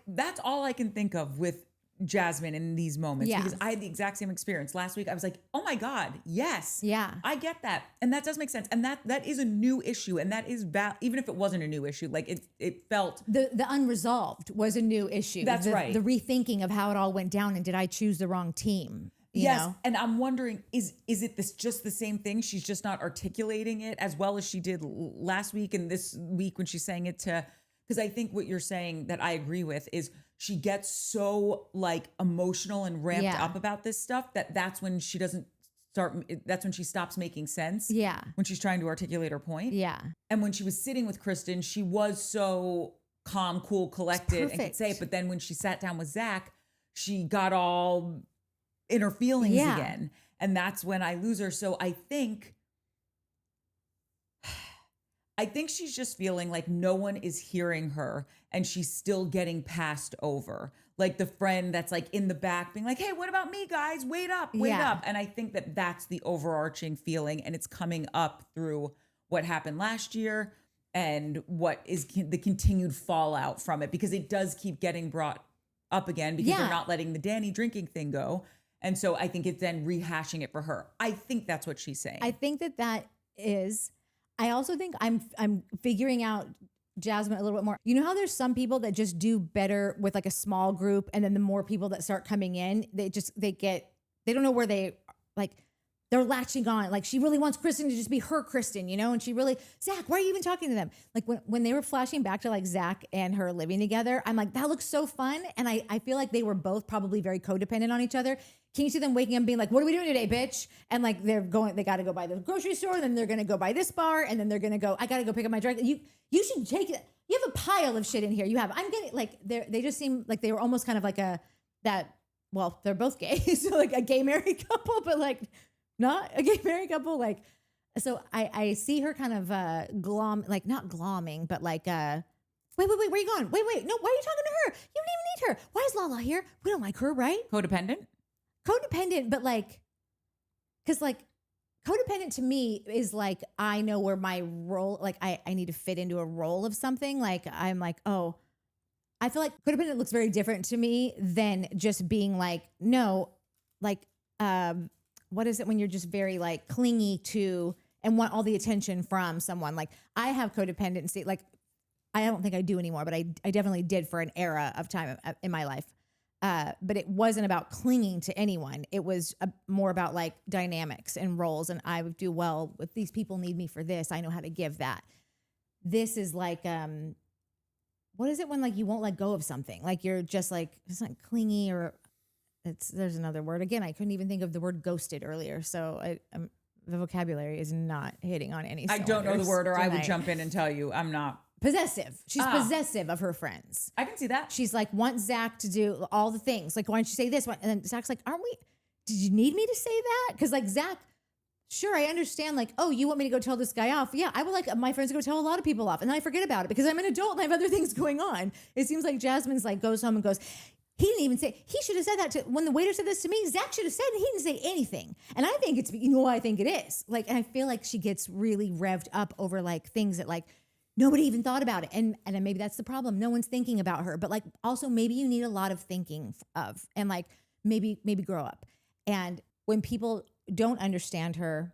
That's all I can think of with Jasmine in these moments because I had the exact same experience. Last week I was like, oh my God, yes. Yeah. I get that. And that does make sense. And that is a new issue. And that is even if it wasn't a new issue, like it felt the unresolved was a new issue. That's right. The rethinking of how it all went down and did I choose the wrong team? You know? And I'm wondering, is it just the same thing? She's just not articulating it as well as she did last week and this week when she's saying it to, because I think what you're saying that I agree with is she gets so like emotional and ramped up about this stuff that's when she that's when she stops making sense. Yeah. When she's trying to articulate her point. Yeah. And when she was sitting with Kristen, she was so calm, cool, collected and could say it. But then when she sat down with Zack, she got all in her feelings again. And that's when I lose her. So I think she's just feeling like no one is hearing her and she's still getting passed over. Like the friend that's like in the back being like, hey, what about me, guys? Wait up. And I think that's the overarching feeling. And it's coming up through what happened last year and what is the continued fallout from it, because it does keep getting brought up again because they're not letting the Danny drinking thing go. And so I think it's then rehashing it for her. I think that's what she's saying. I think that is. I also think I'm figuring out Jasmine a little bit more. You know how there's some people that just do better with like a small group, and then the more people that start coming in, they don't know where they're latching on. Like she really wants Kristen to just be her Kristen, you know? And she really, Zack, why are you even talking to them? Like when they were flashing back to like Zack and her living together, I'm like, that looks so fun. And I feel like they were both probably very codependent on each other. Can you see them waking up and being like, what are we doing today, bitch? And like they got to go by the grocery store, then they're going to go by this bar, and then they're going to go, I got to go pick up my drug. You should take it. You have a pile of shit in here. I'm getting like, they just seem like they were almost kind of like well, they're both gay. So like a gay married couple, but like not a gay married couple. Like, so I see her kind of not glomming, but like, wait, where are you going? Wait, no, why are you talking to her? You don't even need her. Why is Lala here? We don't like her, right? Codependent, but like, because like codependent to me is like, I know where my role, like I need to fit into a role of something. Like I'm like, oh, I feel like codependent looks very different to me than just being like, no, like, what is it when you're just very like clingy to and want all the attention from someone? Like I have codependency, like I don't think I do anymore, but I definitely did for an era of time in my life. But it wasn't about clinging to anyone. It was more about like dynamics and roles. And I would do well if these people need me for this. I know how to give that. This is like, what is it when like you won't let go of something? Like you're just like, it's not clingy or there's another word. Again, I couldn't even think of the word ghosted earlier. So the vocabulary is not hitting on any I don't know the word, or tonight. I would jump in and tell you I'm not. Possessive. She's possessive of her friends. I can see that. She's like, wants Zack to do all the things. Like, why don't you say this one? And then Zack's like, did you need me to say that? Because like Zack, sure, I understand. Like, oh, you want me to go tell this guy off? Yeah, I would like my friends to go tell a lot of people off. And then I forget about it because I'm an adult and I have other things going on. It seems like Jasmine's like goes home and goes, he didn't even say, he should have said that when the waiter said this to me, Zack should have said it. He didn't say anything. And I think I think it is. Like, and I feel like she gets really revved up over like things that like, nobody even thought about it. And maybe that's the problem. No one's thinking about her. But like also maybe you need a lot of thinking of and like maybe grow up. And when people don't understand her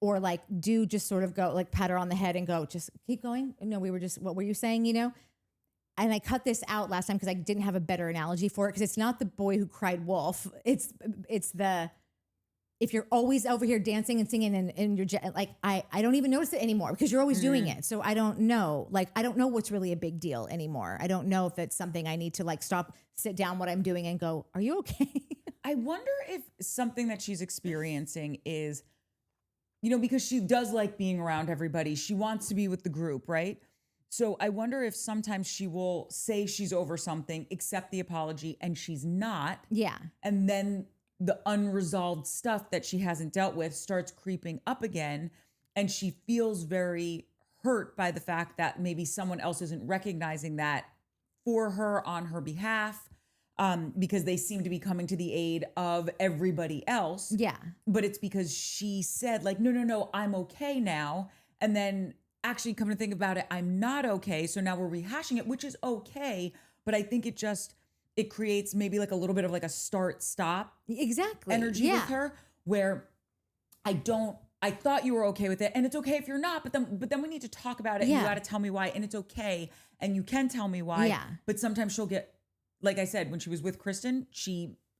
or like do just sort of go like pat her on the head and go, just keep going. No, what were you saying, you know? And I cut this out last time because I didn't have a better analogy for it. Because it's not the boy who cried wolf. It's if you're always over here dancing and singing and you're like, I don't even notice it anymore because you're always doing it. So I don't know. Like, I don't know what's really a big deal anymore. I don't know if it's something I need to like stop, sit down what I'm doing and go, are you okay? I wonder if something that she's experiencing is, you know, because she does like being around everybody. She wants to be with the group, right? So I wonder if sometimes she will say she's over something, accept the apology, and she's not. Yeah. And then the unresolved stuff that she hasn't dealt with starts creeping up again. And she feels very hurt by the fact that maybe someone else isn't recognizing that for her on her behalf, because they seem to be coming to the aid of everybody else. Yeah. But it's because she said like, no, I'm okay now. And then actually come to think about it, I'm not okay. So now we're rehashing it, which is okay. But I think it creates maybe like a little bit of like a start-stop energy with her, where I thought you were okay with it, and it's okay if you're not, but then we need to talk about it, and you got to tell me why, and it's okay, and you can tell me why. Yeah. But sometimes she'll get, like I said, when she was with Kristen,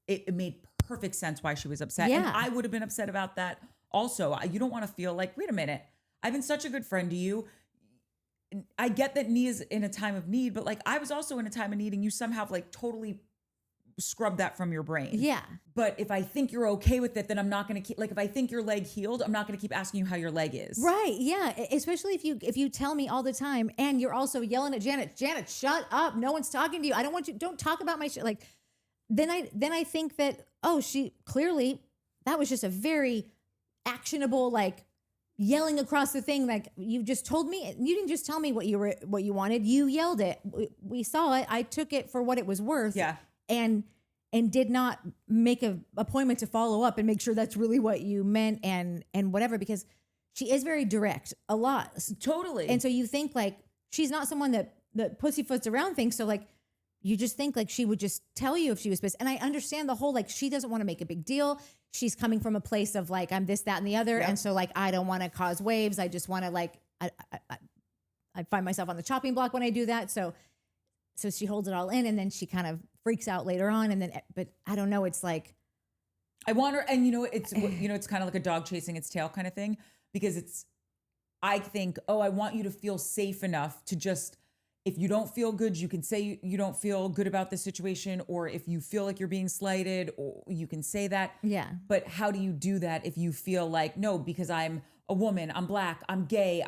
it made perfect sense why she was upset. Yeah. And I would have been upset about that also. You don't want to feel like, wait a minute, I've been such a good friend to you. I get that Nia's in a time of need, but like I was also in a time of need, and you somehow like totally scrub that from your brain. Yeah. But if I think you're okay with it, then I'm not going to keep, like, if I think your leg healed, I'm not going to keep asking you how your leg is. Right. Yeah. Especially if you tell me all the time and you're also yelling at Janet, shut up. No one's talking to you. I don't want you. Don't talk about my shit. Like, then I think that, oh, she clearly, that was just a very actionable, like yelling across the thing. Like, you just told me, you didn't just tell me what you wanted. You yelled it. We saw it. I took it for what it was worth. Yeah. And did not make an appointment to follow up and make sure that's really what you meant and whatever, because she is very direct a lot. Totally. And so you think like she's not someone that pussyfoots around things. So like you just think like she would just tell you if she was pissed. And I understand the whole, like, she doesn't want to make a big deal. She's coming from a place of like, I'm this, that, and the other. Yep. And so like, I don't want to cause waves. I just want to like, I find myself on the chopping block when I do that. So she holds it all in, and then she kind of freaks out later on. And then, but I don't know. It's like, I want her, and it's kind of like a dog chasing its tail kind of thing, because I think, oh, I want you to feel safe enough to just, if you don't feel good, you can say you don't feel good about this situation, or if you feel like you're being slighted, or you can say that. Yeah. But how do you do that if you feel like, no, because I'm a woman, I'm Black, I'm gay,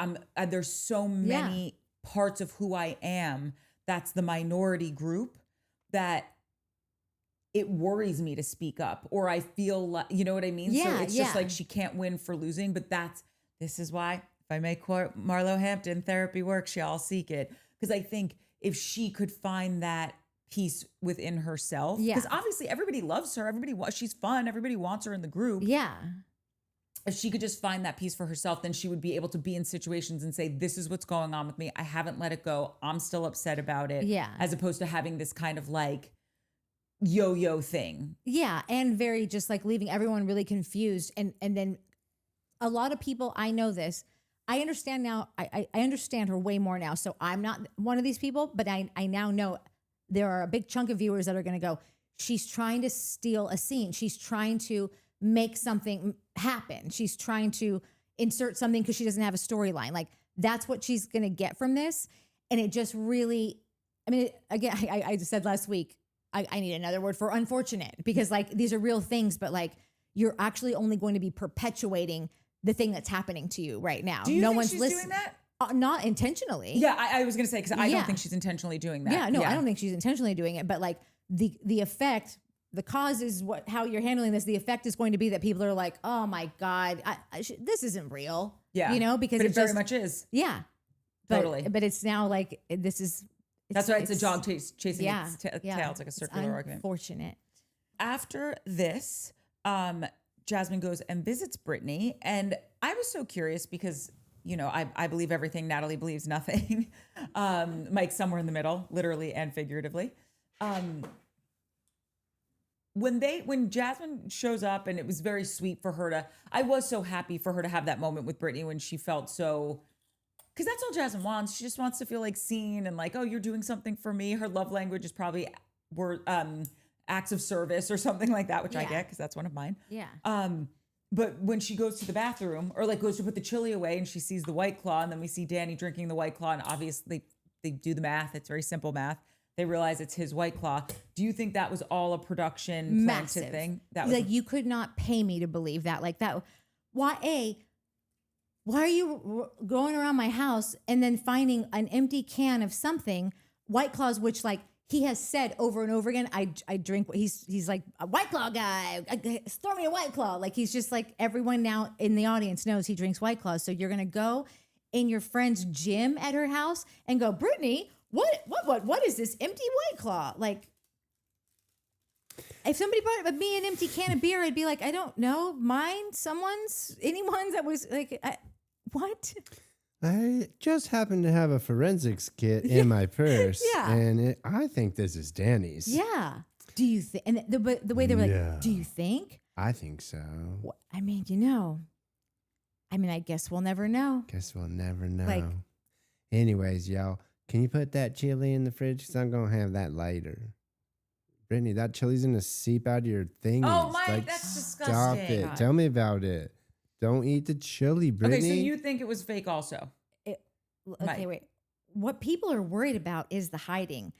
there's so many parts of who I am that's the minority group that it worries me to speak up, or I feel like, you know what I mean? Yeah, so it's just like she can't win for losing, but this is why, if I may quote Marlo Hampton, therapy works, y'all seek it. Because I think if she could find that peace within herself, because obviously everybody loves her, she's fun, everybody wants her in the group. Yeah. If she could just find that peace for herself, then she would be able to be in situations and say, this is what's going on with me. I haven't let it go. I'm still upset about it. Yeah. As opposed to having this kind of like yo-yo thing. Yeah. And very just like leaving everyone really confused. And then a lot of people, I know this, I understand now, I understand her way more now. So I'm not one of these people, but I now know there are a big chunk of viewers that are going to go, she's trying to steal a scene. She's trying to make something happen. She's trying to insert something because she doesn't have a storyline. Like, that's what she's going to get from this. And it just really, I mean, again, I just said last week, I need another word for unfortunate, because like these are real things, but like you're actually only going to be perpetuating the thing that's happening to you right now. Do you think she's doing that? Not intentionally. Yeah, I was going to say, because I don't think she's intentionally doing that. Yeah, no, I don't think she's intentionally doing it. But like the effect, the cause is how you're handling this. The effect is going to be that people are like, oh my God, this isn't real. Yeah. Because it very much is. Yeah. Totally. But it's now like, this is. That's why it's a dog chasing its tail. It's like a circular argument. Unfortunate. After this, Jasmine goes and visits Brittany. And I was so curious because, I believe everything. Natalie believes nothing. Mike's somewhere in the middle, literally and figuratively. When Jasmine shows up, and it was very sweet for her I was so happy for her to have that moment with Brittany when she felt so, because that's all Jasmine wants. She just wants to feel like seen and like, oh, you're doing something for me. Her love language is probably acts of service or something like that, which I get because that's one of mine. Yeah. But when she goes to the bathroom, or like goes to put the chili away, and she sees the White Claw, and then we see Danny drinking the White Claw, and obviously they do the math. It's very simple math. They realize it's his White Claw. Do you think that was all a production planted thing? That was like, you could not pay me to believe that. Like that. Why are you going around my house and then finding an empty can of something, White Claws, which like he has said over and over again, I drink. He's like a White Claw guy. Throw me a White Claw. Like, he's just like, everyone now in the audience knows he drinks White Claws. So you're gonna go in your friend's gym at her house and go, Brittany, what is this empty White Claw? Like, if somebody brought me an empty can of beer, I'd be like, I don't know, anyone's that was like, what? I just happen to have a forensics kit in my purse. Yeah. And I think this is Danny's. Yeah. Do you think? And the way they were like, do you think? I think so. I mean, I guess we'll never know. Guess we'll never know. Like, anyways, y'all, can you put that chili in the fridge? Because I'm going to have that later. Brittany, that chili's going to seep out of your thing. Oh, Mike, that's disgusting. Stop it. Tell me about it. Don't eat the chili, Brittany. Okay, so you think it was fake also? Okay, wait. What people are worried about is the hiding.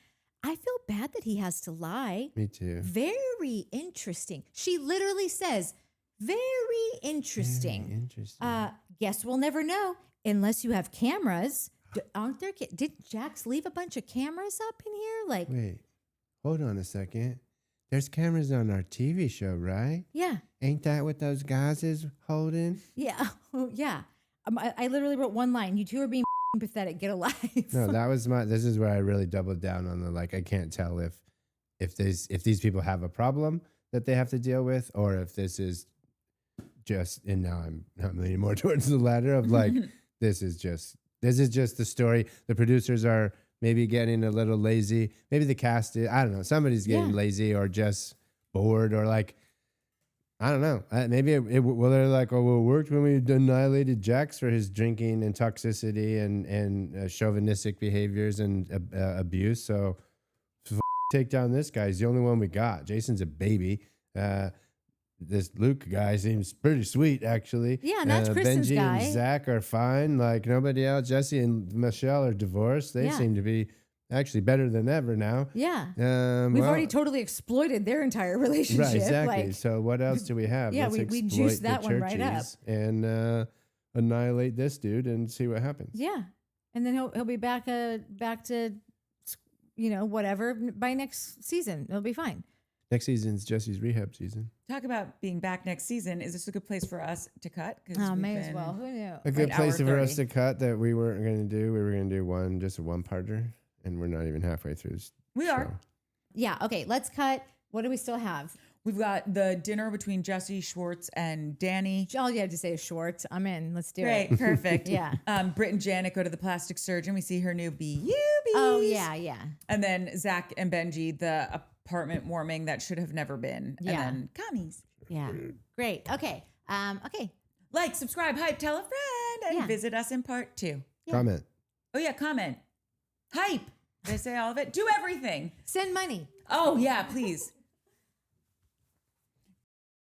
I feel bad that he has to lie. Me too. Very interesting. She literally says, very interesting. Very interesting. Guess we'll never know unless you have cameras. Aren't there? Did Jax leave a bunch of cameras up in here? Like, wait, hold on a second. There's cameras on our TV show, right? Yeah. Ain't that what those guys is holding? Yeah. Oh, yeah. I literally wrote one line. You two are being pathetic. Get a life. No, that was this is where I really doubled down on the, I can't tell if these people have a problem that they have to deal with, or if this is just, and now I'm leaning more towards the latter of this is just the story. The producers are maybe getting a little lazy. Maybe the cast is, I don't know, somebody's getting lazy or just bored or I don't know. Maybe they're like, oh, well, it worked when we annihilated Jax for his drinking and toxicity and chauvinistic behaviors and abuse. So take down this guy. He's the only one we got. Jason's a baby. This Luke guy seems pretty sweet, actually. Yeah, and that's Kristen's Benji guy. and Zack are fine. Like nobody else. Jesse and Michelle are divorced. They seem to be actually better than ever now. Yeah. We've already totally exploited their entire relationship. Right, exactly. So what else do we have? Yeah, we juiced that one right up. And annihilate this dude and see what happens. Yeah. And then he'll be back to whatever by next season. It'll be fine. Next season's Jesse's rehab season. Talk about being back next season. Is this a good place for us to cut? May as well. Who knew? A good place for us to cut that we weren't going to do. We were going to do just a one-parter. And we're not even halfway through this show. Are. Yeah. Okay. Let's cut. What do we still have? We've got the dinner between Jesse, Schwartz, and Danny. All you have to say is Schwartz. I'm in. Let's do it. Great. Perfect. Yeah. Britt and Janet go to the plastic surgeon. We see her new BUBs. Oh, yeah. Yeah. And then Zack and Benji, the apartment warming that should have never been. Yeah. And then commies. Yeah. Great. Okay. Okay. Like, subscribe, hype, tell a friend, and visit us in part 2. Yeah. Comment. Oh, yeah. Comment. Hype. Did I say all of it? Do everything. Send money. Oh, yeah, please.